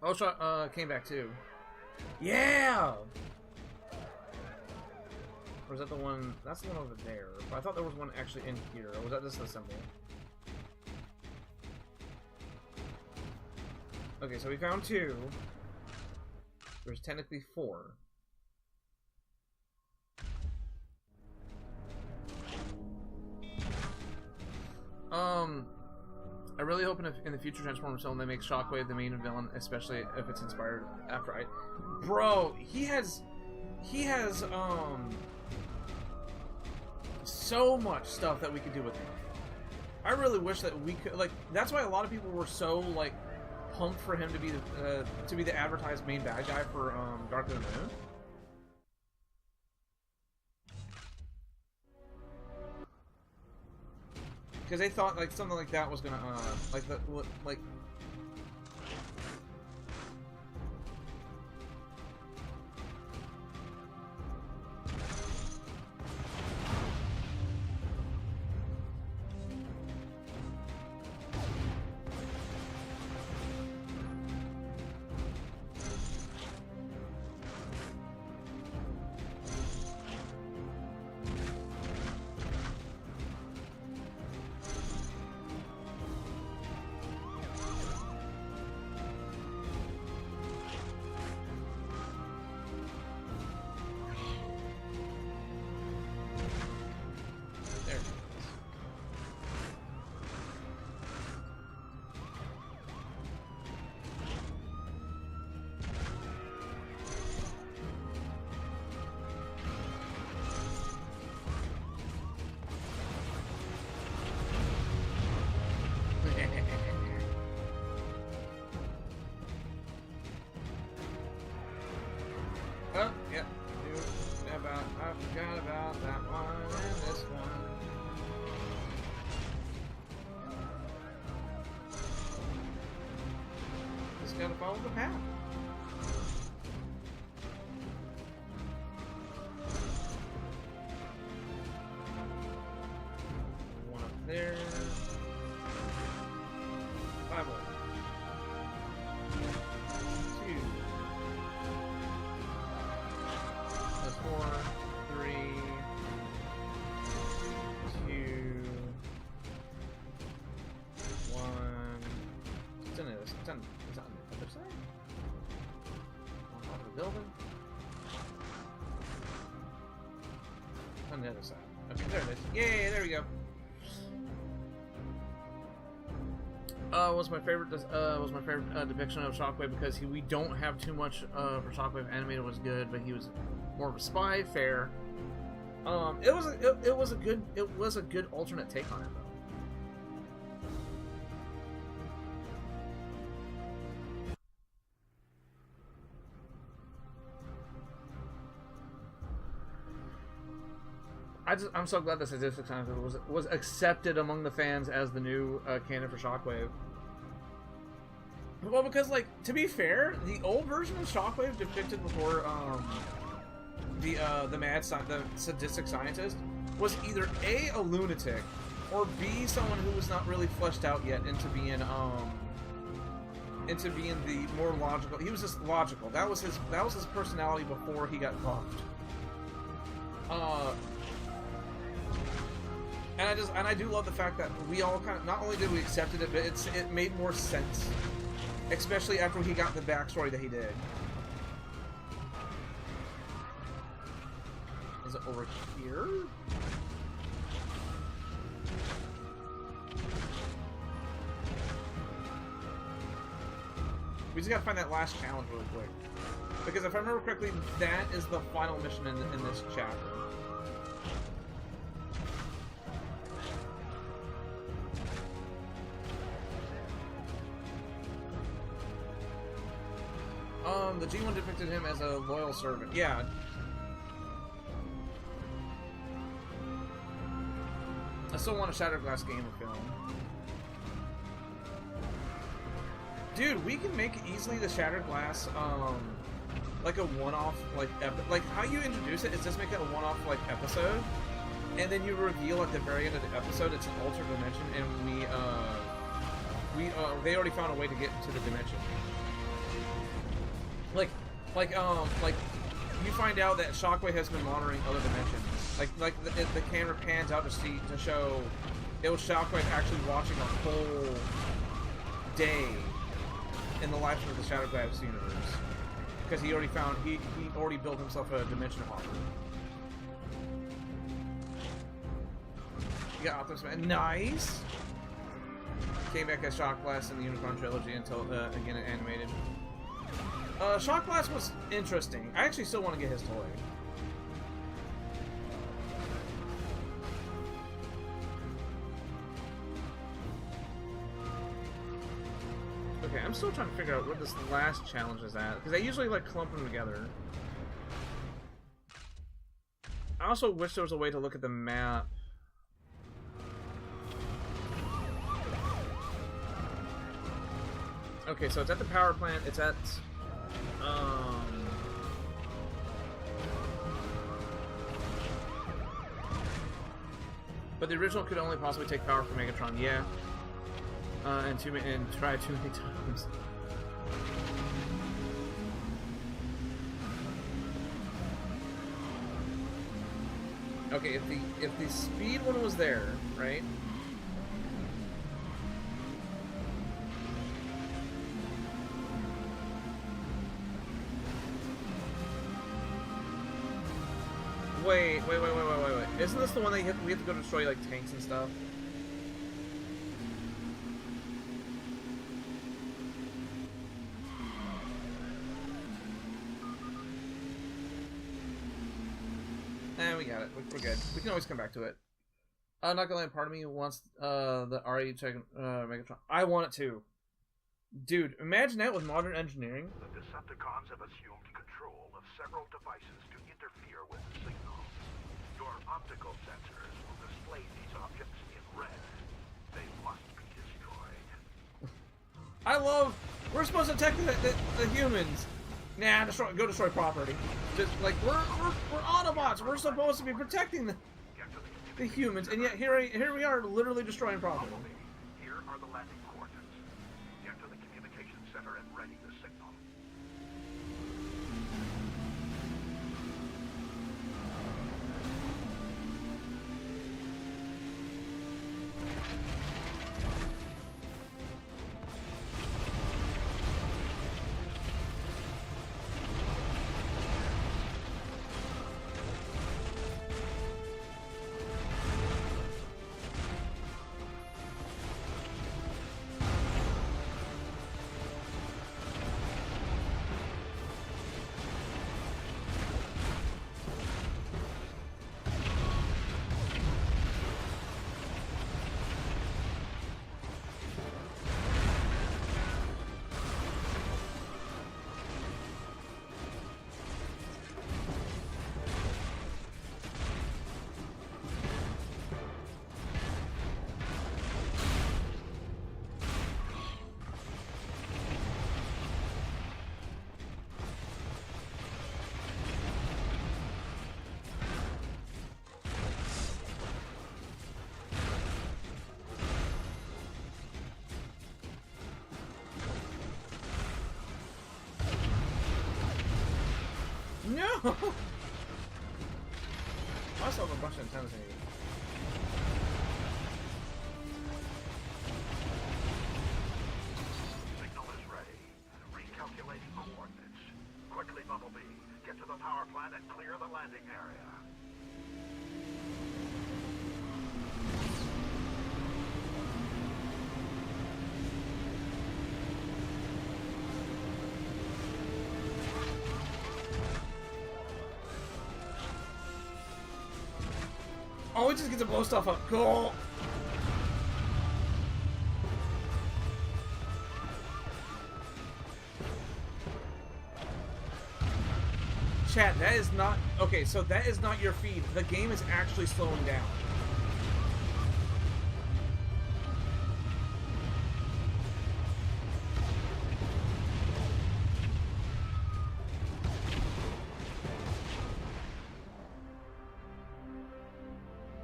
Oh, came back too. Yeah! Or is that the one? That's the one over there. I thought there was one actually in here. Or was that just the symbol? Okay, so we found 2. There's technically 4. I really hope in the future Transformers film they make Shockwave the main villain, especially if it's inspired after Bro, he has so much stuff that we could do with him. I really wish that we could, like, that's why a lot of people were so like pumped for him to be the advertised main bad guy for Dark of the Moon. Because they thought like something like that was gonna like Oh, yep. I forgot about that one and this one. Just gotta follow the path. One up there. 5 more. 2. That's 4, 3, 2, 1. It's on the other side? On top of the building? On the other side. Okay, there it is. Yay, there we go. Was my favorite depiction of Shockwave because we don't have too much for Shockwave. Animated was good, but he was more of a spy. Fair. It was a good alternate take on it though. I'm so glad the Sadistic Science was accepted among the fans as the new canon for Shockwave. Well, because, like, to be fair, the old version of Shockwave depicted before the sadistic scientist was either A, lunatic, or B, someone who was not really fleshed out yet into being the more logical. He was just logical. That was his personality before he got buffed. And I do love the fact that we all kind of, not only did we accept it, but it made more sense, especially after he got the backstory that he did. Is it over here? We just gotta find that last challenge really quick, because if I remember correctly, that is the final mission in this chapter. The G1 depicted him as a loyal servant. Yeah. I still want a Shattered Glass game of film. Dude, we can make easily the Shattered Glass, like a one-off, like how you introduce it is just make it a one-off, like, episode, and then you reveal at the very end of the episode it's an alternate dimension, and they already found a way to get to the dimension. Like you find out that Shockwave has been monitoring other dimensions. Like the camera pans out to show it was Shockwave actually watching a whole day in the life of the Shattered Glass universe, because he already built himself a dimension hopper. You got Optimus Man. Nice. Came back as Shock Blast in the Unicron trilogy until again animated. Shock Blast was interesting. I actually still want to get his toy. Okay, I'm still trying to figure out where this last challenge is at, because I usually like clump them together. I also wish there was a way to look at the map. Okay, so it's at the power plant. It's at but the original could only possibly take power from Megatron, yeah. And try too many times. Okay, if the speed one was there, right? Wait. Isn't this the one that we have to go destroy, like, tanks and stuff? We got it. We're good. We can always come back to it. Not gonna lie, part of me wants the RE Megatron. I want it too. Dude, imagine that with modern engineering. The Decepticons have assumed control of several devices devices to interfere with the signal. Your optical sensors will display these objects in red. They must be destroyed. I love. We're supposed to protect the humans. Nah, go destroy property. Just like we're Autobots. We're supposed to be protecting the humans, and yet here we are, literally destroying property. Here are the landing coordinates. Get to the communication center and ready the signal. No! I also have a bunch of antennas in here. Signal is ready. Recalculating coordinates. Quickly, Bumblebee. Get to the power plant and clear the landing area. Oh, we just get to blow stuff up. Cool. Chat, that is not... Okay, so that is not your feed. The game is actually slowing down.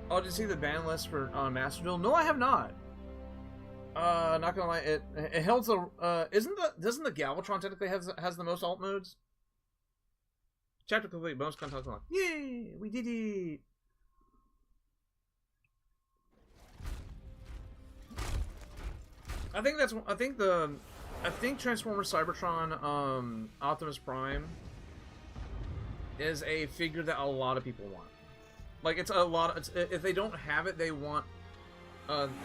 Oh, did you see the ban list for Master Duel? No, I have not. Not gonna lie, it held the doesn't the Galvatron technically has the most alt modes? Chapter complete, bonus content unlocked. Yay! We did it! I think Transformers Cybertron Optimus Prime is a figure that a lot of people want. Like, it's a lot of, if they don't have it, they want,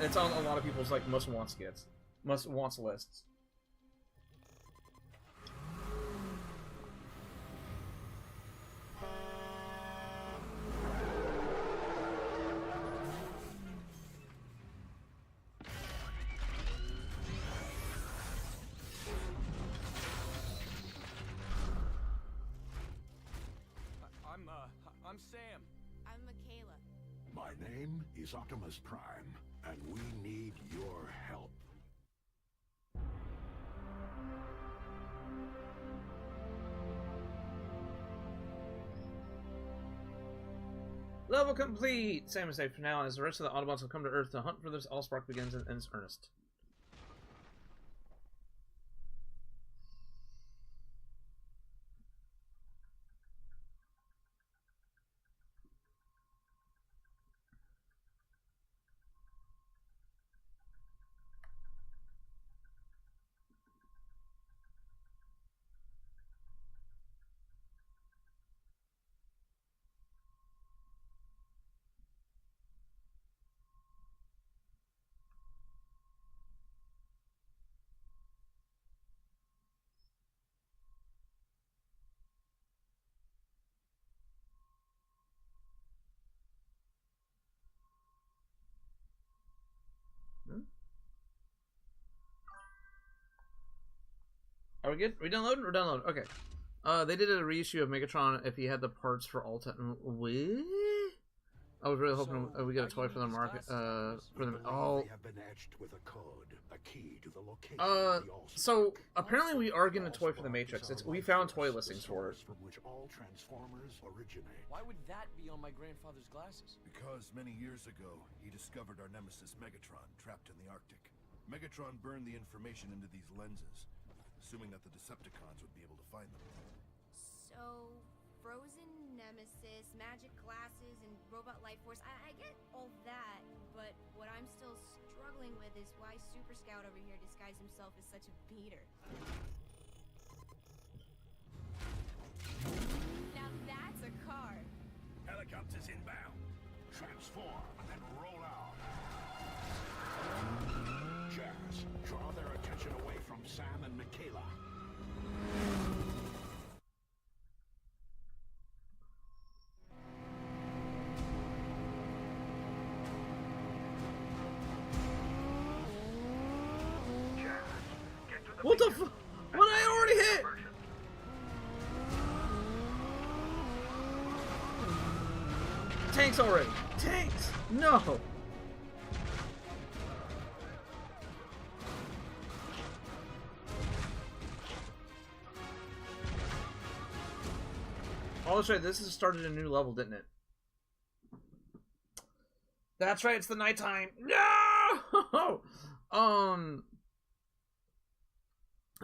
it's on a lot of people's, like, must wants lists. I'm Sam. I'm Michaela. My name is Optimus Prime, and we need your help. Level complete! Sam is safe for now, as the rest of the Autobots will come to Earth to hunt for this. Allspark begins in its earnest. Are we good? Are we downloading? We're downloading. Okay. They did a reissue of Megatron if he had the parts for Alta. What? I was really hoping we get a toy for the market. For them. Oh. They have been etched with a code, a key to the location of the So apparently we are getting a toy for the Matrix. We found toy listings for it. From which all Transformers originate. Why would that be on my grandfather's glasses? Because many years ago, he discovered our nemesis Megatron trapped in the Arctic. Megatron burned the information into these lenses, assuming that the Decepticons would be able to find them. So, frozen nemesis, magic glasses, and robot life force. I get all that, but what I'm still struggling with is why Super Scout over here disguised himself as such a beater. Now that's a car. Helicopters inbound. Transform and roll out. Jazz, draw their attention away from Sam and Michaela. What the f- What I already hit? Tanks already. Tanks! No! Oh, that's right. This has started a new level, didn't it? That's right. It's the nighttime. No!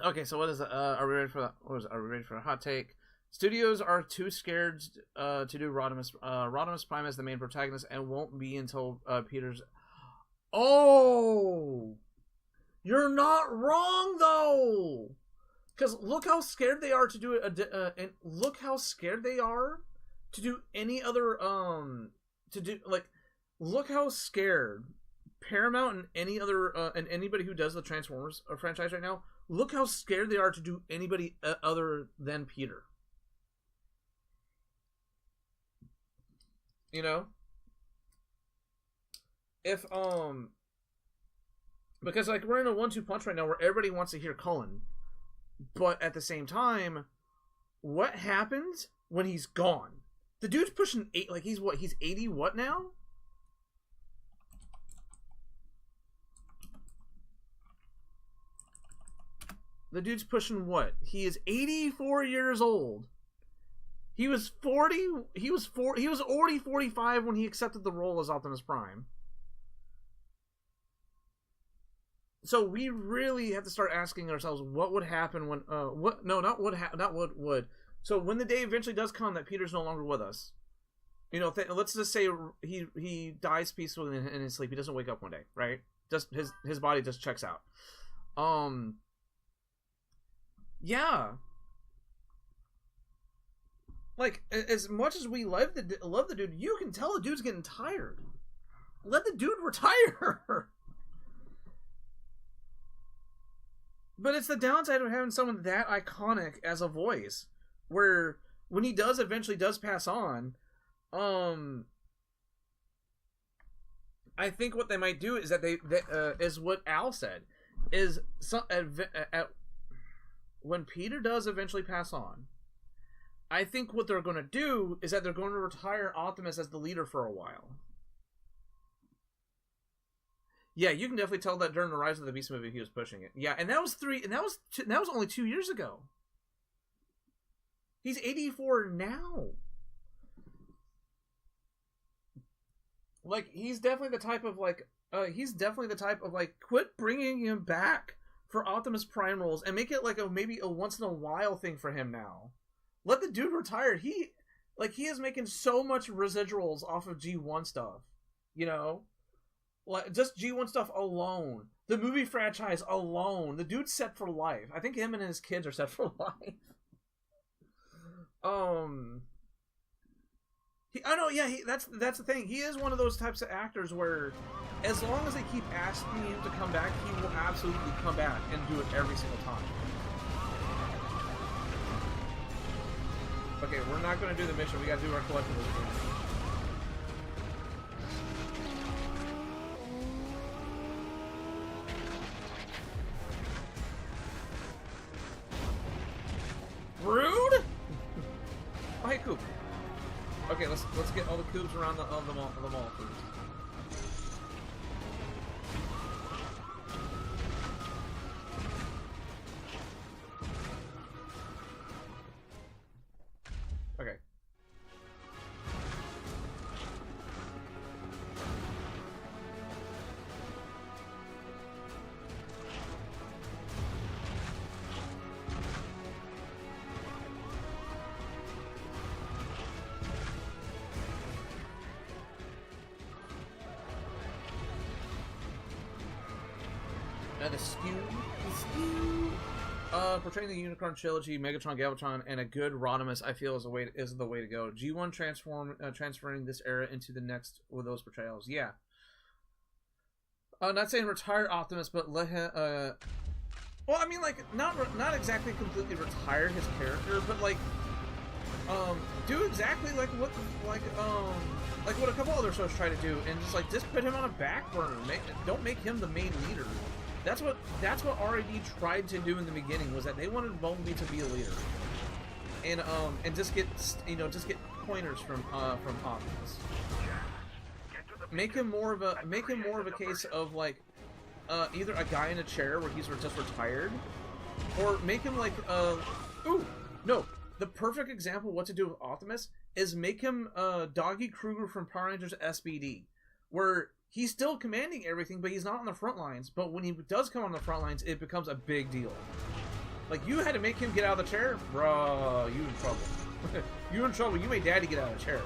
Okay, so what is it? Are we ready for that? What is it? Are we ready for a hot take? Studios are too scared to do Rodimus. Rodimus Prime as the main protagonist and won't be until Peter's... Oh! You're not wrong, though! Because look how scared they are to do it, and look how scared they are to do any other, look how scared Paramount and any other, and anybody who does the Transformers franchise right now, look how scared they are to do anybody other than Peter. You know? If, because, like, we're in a 1-2 punch right now where everybody wants to hear Cullen. But at the same time, what happens when he's gone? The dude's pushing 8, like, he's 80 what now? The dude's pushing what? He is 84 years old. He was already 45 when he accepted the role as Optimus Prime. So we really have to start asking ourselves what would happen when So when the day eventually does come that Peter's no longer with us, you know, let's just say he dies peacefully in his sleep. He doesn't wake up one day, right? Just his body just checks out. Yeah. Like, as much as we love the dude, you can tell the dude's getting tired. Let the dude retire. But it's the downside of having someone that iconic as a voice, where when he does eventually pass on, I think what they might do is that they is what Al said, is when Peter does eventually pass on, I think what they're going to do is that they're going to retire Optimus as the leader for a while. Yeah, you can definitely tell that during the Rise of the Beast movie he was pushing it. Yeah, and that was only 2 years ago. He's 84 now. Like, he's definitely the type of quit bringing him back for Optimus Prime roles and make it like maybe a once in a while thing for him now. Let the dude retire. He is making so much residuals off of G1 stuff, you know? Like, just G1 stuff alone. The movie franchise alone. The dude's set for life. I think him and his kids are set for life. That's the thing. He is one of those types of actors where, as long as they keep asking him to come back, he will absolutely come back and do it every single time. Okay, we're not going to do the mission. We got to do our collectibles again. Rude? coop. Okay, let's get all the coops around the mall first. Okay. The skew. Portraying the Unicorn Trilogy, Megatron, Galvatron, and a good Rodimus, I feel is the way to go. G1 transferring this era into the next with those portrayals. Yeah. Not saying retire Optimus, but let him. Well, I mean, like not exactly completely retire his character, but like, do exactly like what a couple other shows try to do, and just put him on a back burner. Don't make him the main leader. That's what RID tried to do in the beginning, was that they wanted Bumblebee to be a leader, and just get pointers from Optimus. Make him more of a case of like either a guy in a chair where he's just retired, or make him like the perfect example of what to do with Optimus is make him Doggy Kruger from Power Rangers SBD, where he's still commanding everything, but he's not on the front lines. But when he does come on the front lines, it becomes a big deal. Like, you had to make him get out of the chair? Bro, you in trouble. You in trouble. You made Daddy get out of the chair.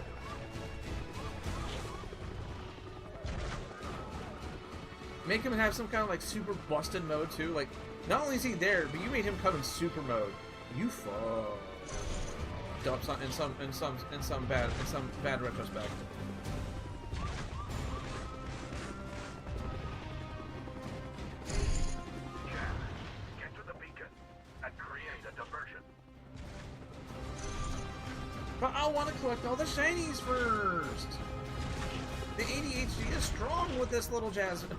Make him have some kind of, like, super busted mode, too. Like, not only is he there, but you made him come in super mode. You fucked up in some bad retrospect. But I want to collect all the shinies first! The ADHD is strong with this little Jasmine.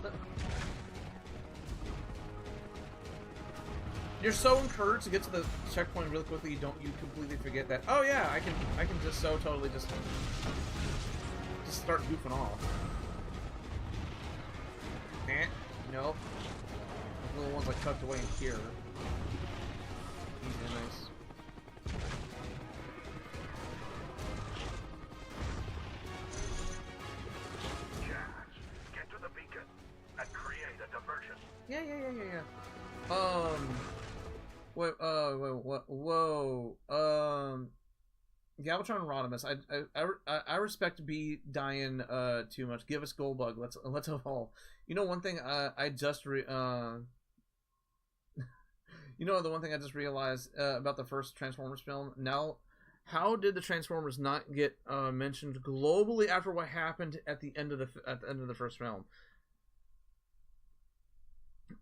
You're so encouraged to get to the checkpoint really quickly, you completely forget that, oh yeah, I can just so totally just start goofing off. Nope. The little ones like tucked away in here. Easy and nice. Yeah. Whoa. Galvatron and Rodimus. I respect B dying too much. Give us Goldbug. Let's evolve. You know, one thing I just realized about the first Transformers film. Now, how did the Transformers not get mentioned globally after what happened at the end of the first film?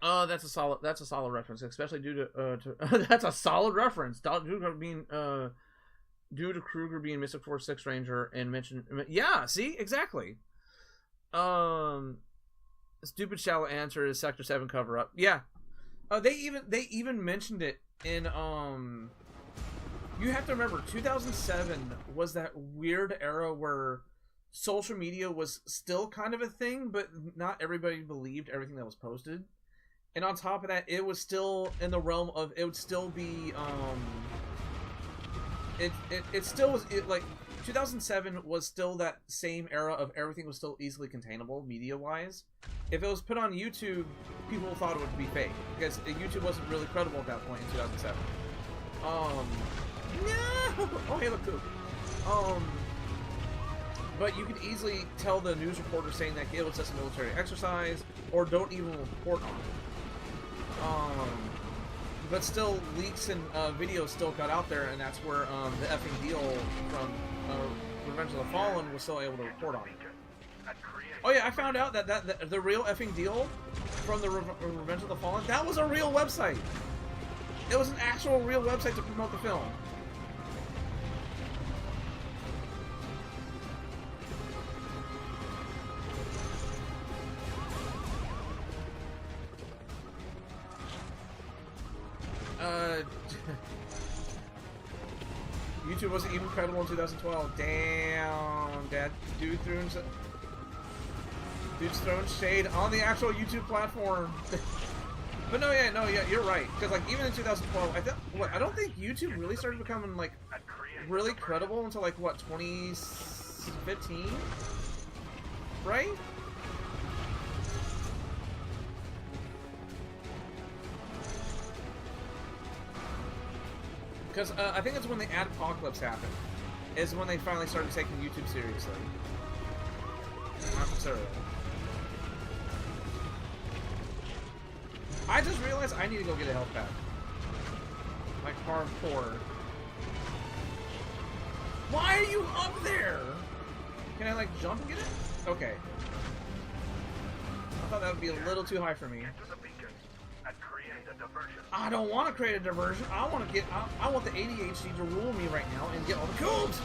That's a solid reference, especially due to that's a solid reference. Due to Kruger being Mystic Force 6 Ranger and mentioned. Yeah, see, exactly. Stupid shallow answer is Sector 7 cover up. Yeah, they even mentioned it in You have to remember, 2007 was that weird era where social media was still kind of a thing, but not everybody believed everything that was posted. And on top of that, it was still in the realm of, it would still be, it still was, like, 2007 was still that same era of everything was still easily containable, media-wise. If it was put on YouTube, people thought it would be fake, because YouTube wasn't really credible at that point in 2007. No! Oh, hey, look, cool. But you could easily tell the news reporter saying that it was just a military exercise, or don't even report on it. But still, leaks and videos still got out there, and that's where the effing deal from Revenge of the Fallen was still able to report on it. Oh yeah, I found out that the real effing deal from the Revenge of the Fallen, that was a real website. It was an actual real website to promote the film. YouTube wasn't even credible in 2012. Damn, Dad. Dude's throwing shade on the actual YouTube platform. But no, yeah, you're right. Because like even in 2012, I don't think YouTube really started becoming like really credible until like what 2015, right? Because I think it's when the adpocalypse happened, is when they finally started taking YouTube seriously. I'm sorry. I just realized I need to go get a health pack. Like hardcore. Why are you up there? Can I like jump and get it? Okay. I thought that would be a little too high for me. I don't want to create a diversion. I want to get. I want the ADHD to rule me right now and get all the codes.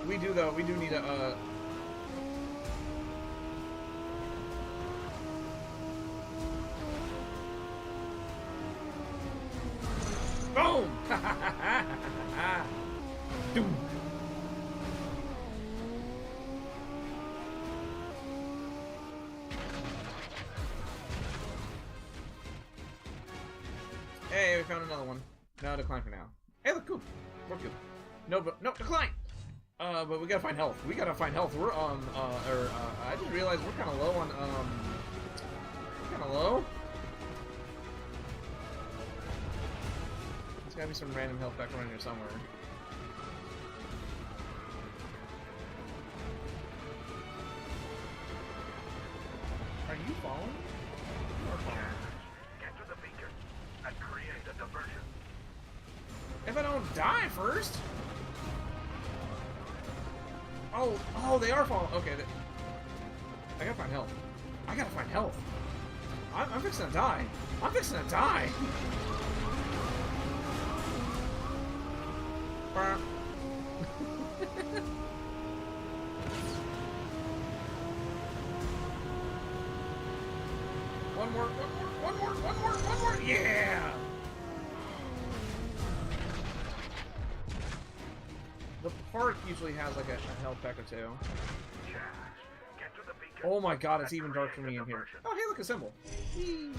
We do though. We do need a. Boom! Doom. Hey, we found another one. No, decline for now. Hey, look, cool. We're good. No, but no, decline. But we gotta find health. We gotta find health. We're I just realized we're kind of low on kind of low. There's gotta be some random health back around here somewhere. Are you following? You are following. Get to the beacon and create a diversion. If I don't die first. Oh, they are falling. Okay, I gotta find health. I gotta find health. I'm fixing to die. I'm fixing to die. One more. Yeah. The park usually has like a health pack or two. Oh my god, it's even dark for me in here. Oh, hey, look, a symbol. Whee.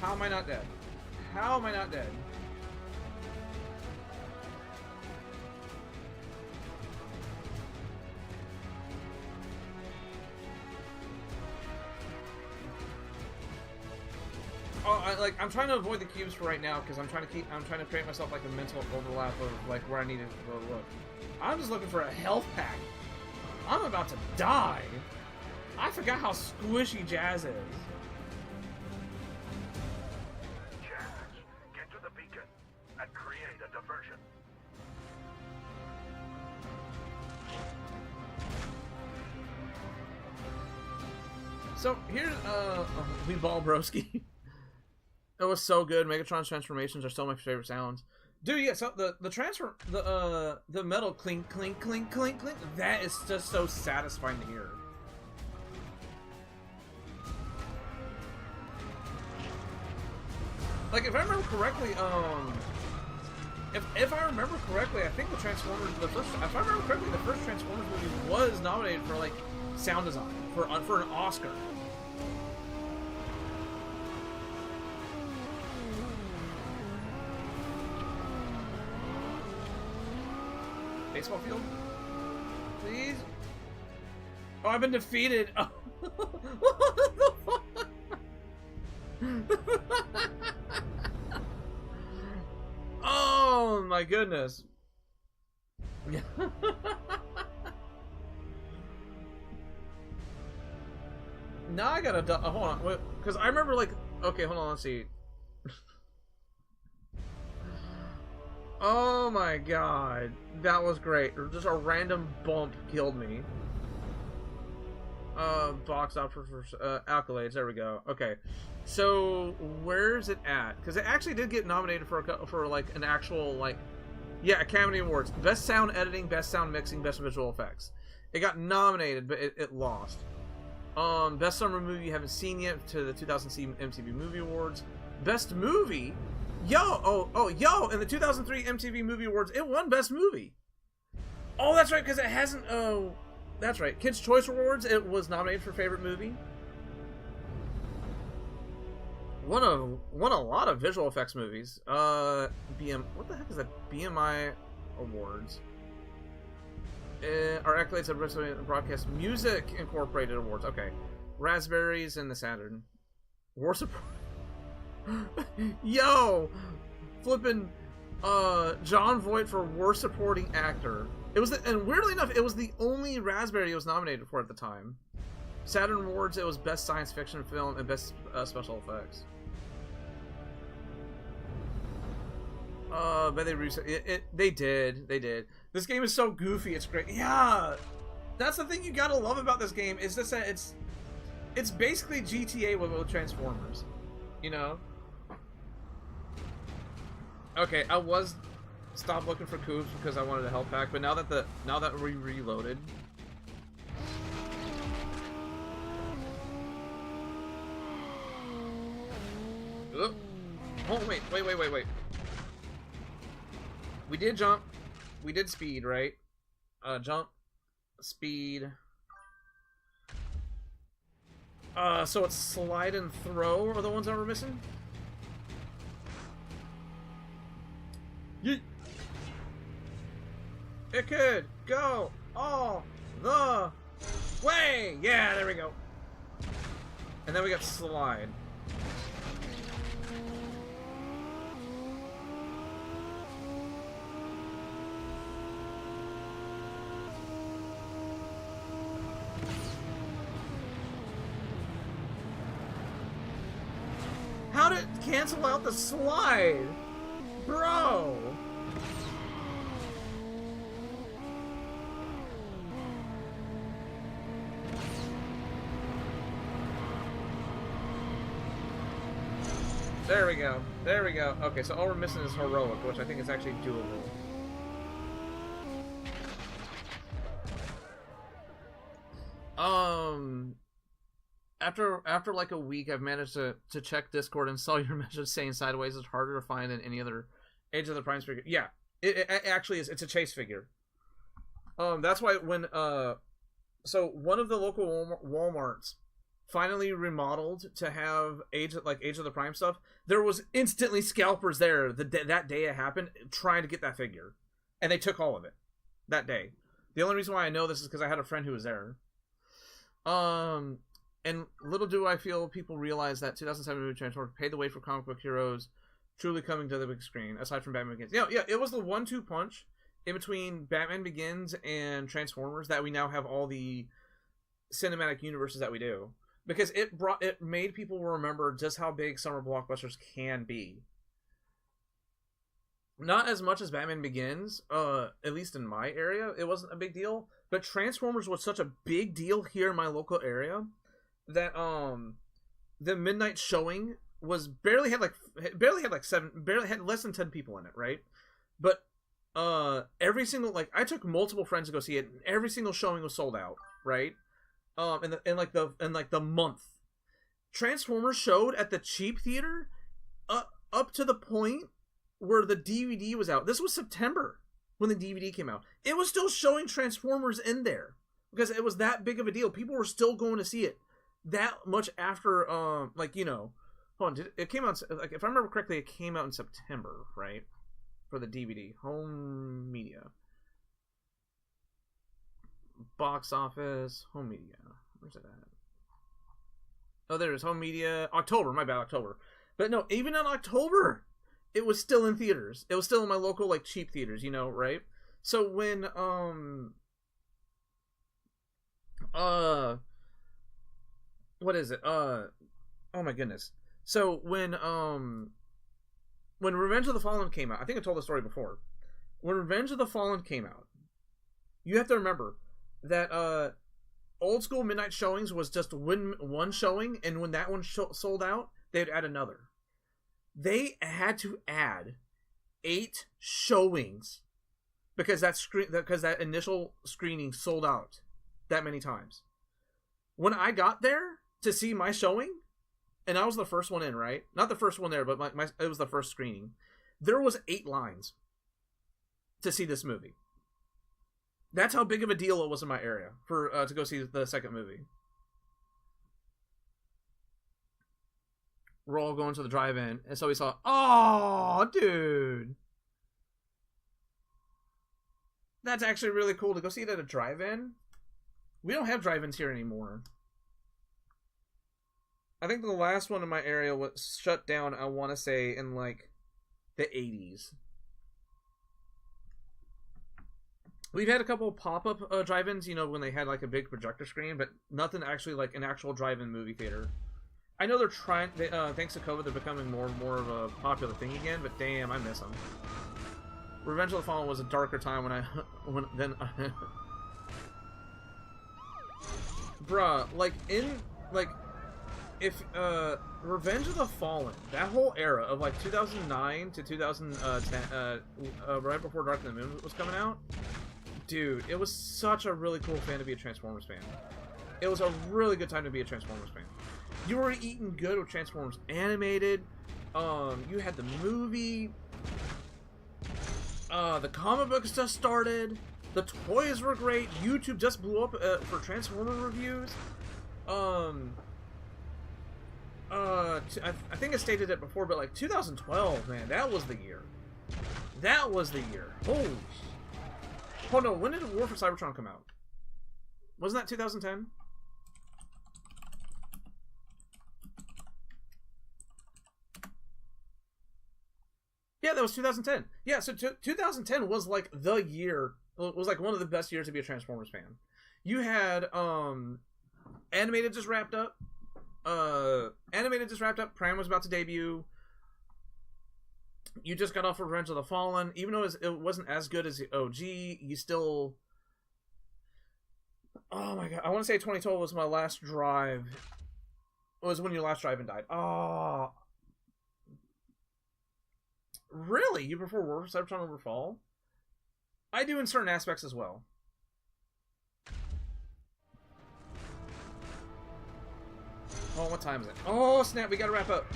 How am I not dead? How am I not dead? Oh, I'm trying to avoid the cubes for right now because I'm trying to create myself like a mental overlap of like where I need to go look. I'm just looking for a health pack. I'm about to die. I forgot how squishy Jazz is. Jazz, get to the beacon and create a diversion. So here's we ball broski. It was so good. Megatron's transformations are still my favorite sounds. Dude, yeah, so the metal clink, clink, clink, clink, clink, that is just so satisfying to hear. Like, if I remember correctly, if I remember correctly, I think the first Transformers movie was nominated for, like, sound design, for an Oscar. Baseball field? Please? Oh, I've been defeated! Oh. What the fuck? Oh my goodness. Now I gotta hold on, because I remember like, okay, hold on, let's see. Oh my god, that was great. Just a random bump killed me. Box out for accolades. There we go. Okay, so where's it at? Because it actually did get nominated for like an actual like Yeah, Academy Awards. Best sound editing, best sound mixing, best visual effects. It got nominated, but it lost. Best summer movie you haven't seen yet to the 2007 MTV Movie Awards. Best movie, in the 2003 MTV Movie Awards, it won best movie. Oh, that's right, because it hasn't. Oh, that's right. Kids' Choice Awards, it was nominated for favorite movie. Won a lot of visual effects movies. What the heck is that? BMI Awards. Our accolades have broadcast music incorporated awards. Okay, Raspberries and the Saturn. War support. Yo, flipping John Voight for worst supporting actor. It was and weirdly enough, it was the only Raspberry it was nominated for at the time. Saturn Awards, it was best science fiction film and best special effects. But they did. This game is so goofy, it's great. Yeah, that's the thing you gotta love about this game is this that it's basically GTA with Transformers, you know. Okay, I was stopped looking for coops because I wanted a health pack, but now that we reloaded. Oh wait. We did jump. We did speed, right? Jump, speed. So it's slide and throw are the ones that we're missing? Yeet. It could go all the way! Yeah, there we go. And then we got slide. How did it cancel out the slide? Bro! There we go. There we go. Okay, so all we're missing is heroic, which I think is actually doable. After like a week, I've managed to check Discord and saw your message saying Sideways is harder to find than any other Age of the Primes figure. Yeah, it actually is. It's a chase figure. That's why when so one of the local Walmarts finally remodeled to have Age of the Prime stuff. There was instantly scalpers there that day it happened trying to get that figure, and they took all of it that day. The only reason why I know this is because I had a friend who was there. And little do I feel people realize that 2007 movie Transformers paved the way for comic book heroes truly coming to the big screen, aside from Batman Begins. Yeah, it was the 1-2 punch in between Batman Begins and Transformers that we now have all the cinematic universes that we do. Because it made people remember just how big summer blockbusters can be. Not as much as Batman Begins, at least in my area, it wasn't a big deal. But Transformers was such a big deal here in my local area that the midnight showing was barely had less than 10 people in it, right? But every single I took multiple friends to go see it, and every single showing was sold out, right? In the month, Transformers showed at the cheap theater up to the point where the DVD was out. This was September when the DVD came out. It was still showing Transformers in there because it was that big of a deal. People were still going to see it that much after hold on, it came out if I remember correctly, it came out in September, right? For the DVD. Home media. Box office, home media. Where's it at? Oh, there it is. Home media. October. My bad, October. But no, even in October, it was still in theaters. It was still in my local cheap theaters, right? So when what is it? Oh my goodness. So when Revenge of the Fallen came out, I think I told the story before. When Revenge of the Fallen came out, you have to remember that old school midnight showings was just one showing, and when that one sold out, they'd add another. They had to add 8 showings because that initial screening sold out that many times. When I got there to see my showing, and I was the first one in, right? Not the first one there, but it was the first screening. There was 8 lines to see this movie. That's how big of a deal it was in my area for to go see the second movie. We're all going to the drive-in, and so we saw, oh, dude. That's actually really cool to go see it at a drive-in. We don't have drive-ins here anymore. I think the last one in my area was shut down, I want to say, in like the 80s. We've had a couple of pop-up drive-ins, you know, when they had like a big projector screen, but nothing actually like an actual drive-in movie theater. I know they're trying, thanks to COVID, they're becoming more and more of a popular thing again, but damn, I miss them. Revenge of the Fallen was a darker time bruh, like, if, Revenge of the Fallen, that whole era of, like, 2009 to 2010, right before Dark of the Moon was coming out, dude, it was such a really cool fan to be a Transformers fan. It was a really good time to be a Transformers fan. You were eating good with Transformers Animated, you had the movie, the comic books just started, the toys were great, YouTube just blew up for Transformer reviews, I think I stated it before, but like 2012, man, that was the year. That was the year. Holy sh... Oh no, when did War for Cybertron come out? Wasn't that 2010? Yeah, that was 2010. Yeah, so 2010 was like the year. It was like one of the best years to be a Transformers fan. You had Animated just wrapped up. Prime was about to debut. You just got off of Revenge of the Fallen. Even though it wasn't as good as the OG, you still... Oh my god, I want to say 2012 was my last drive. It was when your last drive-in died. Oh... Really? You prefer War for Cybertron over Fall? I do in certain aspects as well. Oh, what time is it? Oh, snap, we gotta wrap up.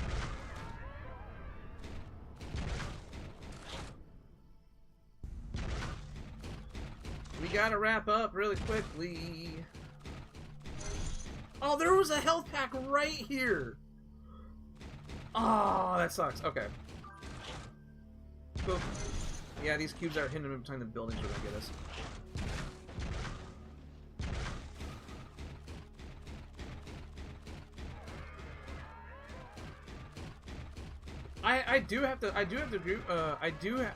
We gotta wrap up really quickly. Oh, there was a health pack right here. Oh, that sucks. Okay. Cool. Yeah, these cubes are hidden behind the buildings are gonna get us. I do agree. I do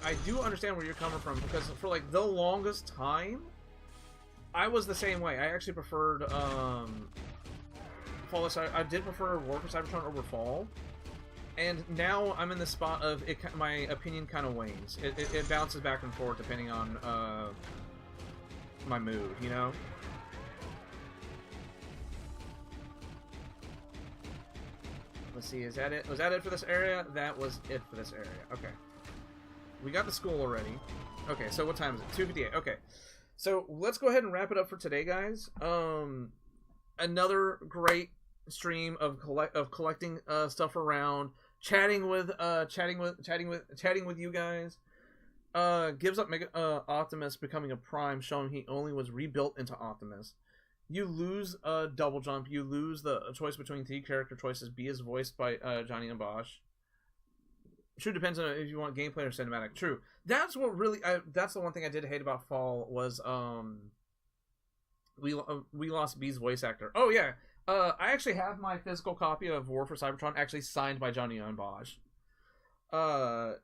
understand where you're coming from, because for like the longest time, I was the same way. I actually preferred Fall. I did prefer War for Cybertron over Fall. And now I'm in the spot of it. My opinion kind of wanes. It bounces back and forth depending on my mood, you know. Let's see. Is that it? Was that it for this area? That was it for this area. Okay. We got the school already. Okay. So what time is it? 2:58. Okay. So let's go ahead and wrap it up for today, guys. Another great stream of collecting stuff around. Chatting with you guys. Gives up Optimus becoming a Prime, showing he only was rebuilt into Optimus. You lose double jump. You lose the choice between 3 character choices. B is voiced by Johnny and Bosch. True, depends on if you want gameplay or cinematic. True. That's what really. That's the one thing I did hate about Fall was we lost B's voice actor. Oh yeah. I actually have my physical copy of War for Cybertron actually signed by Johnny and Bosch. It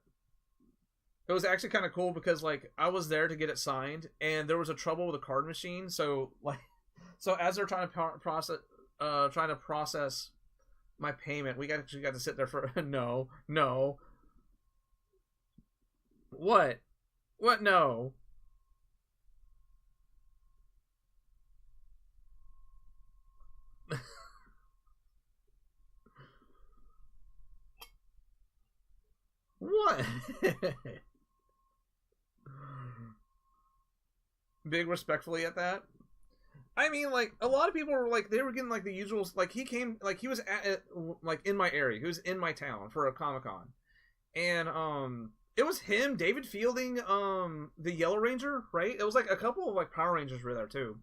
was actually kind of cool because like I was there to get it signed, and there was a trouble with the card machine. So like, as they're trying to process my payment, we actually got to sit there for no. What no. What? big respectfully at that. I mean, like, a lot of people were like, they were getting like the usual, like, he came, like, he was at, like, in my area, he was in my town for a Comic-Con, and it was him, David Fielding, the Yellow Ranger, right? It was like a couple of like Power Rangers were there too,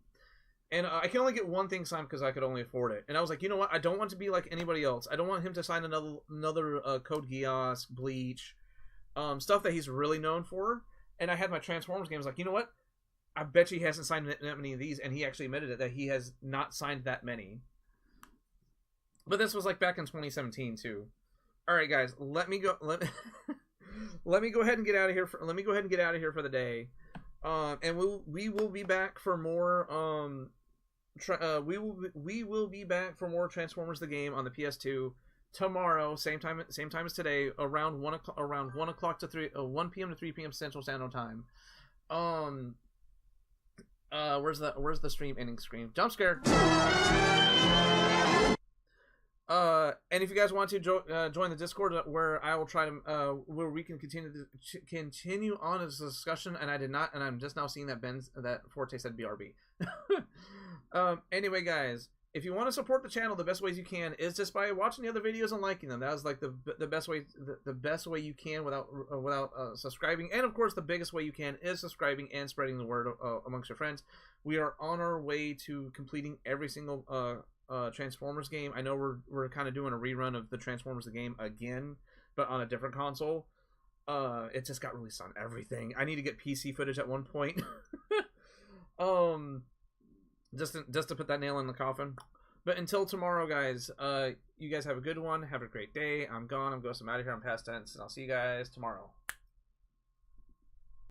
and I can only get one thing signed because I could only afford it, and I was like, you know what, I don't want to be like anybody else. I don't want him to sign another Code Geass, Bleach, stuff that he's really known for. And I had my Transformers game. I was like, you know what, I bet you he hasn't signed that many of these, and he actually admitted it, that he has not signed that many. But this was like back in 2017 too. All right, guys, let me go. Let me go ahead and get out of here. Let me go ahead and get out of here for the day. And we will be back for more. We will be back for more Transformers the game on the PS2 tomorrow, same time as today, around 1 o'clock to 1 p.m. to 3 p.m. Central Standard Time. Where's the stream ending screen? Jump scare. And if you guys want to join the Discord, where I will try to where we can continue on this discussion, and I did not, and I'm just now seeing that Forte said BRB. Anyway, guys, if you want to support the channel, the best ways you can is just by watching the other videos and liking them. That is like the best way, the best way you can without subscribing. And of course, the biggest way you can is subscribing and spreading the word amongst your friends. We are on our way to completing every single Transformers game. I know we're kind of doing a rerun of the Transformers the game again, but on a different console. It just got released on everything. I need to get PC footage at one point. Just to put that nail in the coffin. But until tomorrow, guys, you guys have a good one. Have a great day. I'm gone. I'm out of here. I'm past tense, and I'll see you guys tomorrow.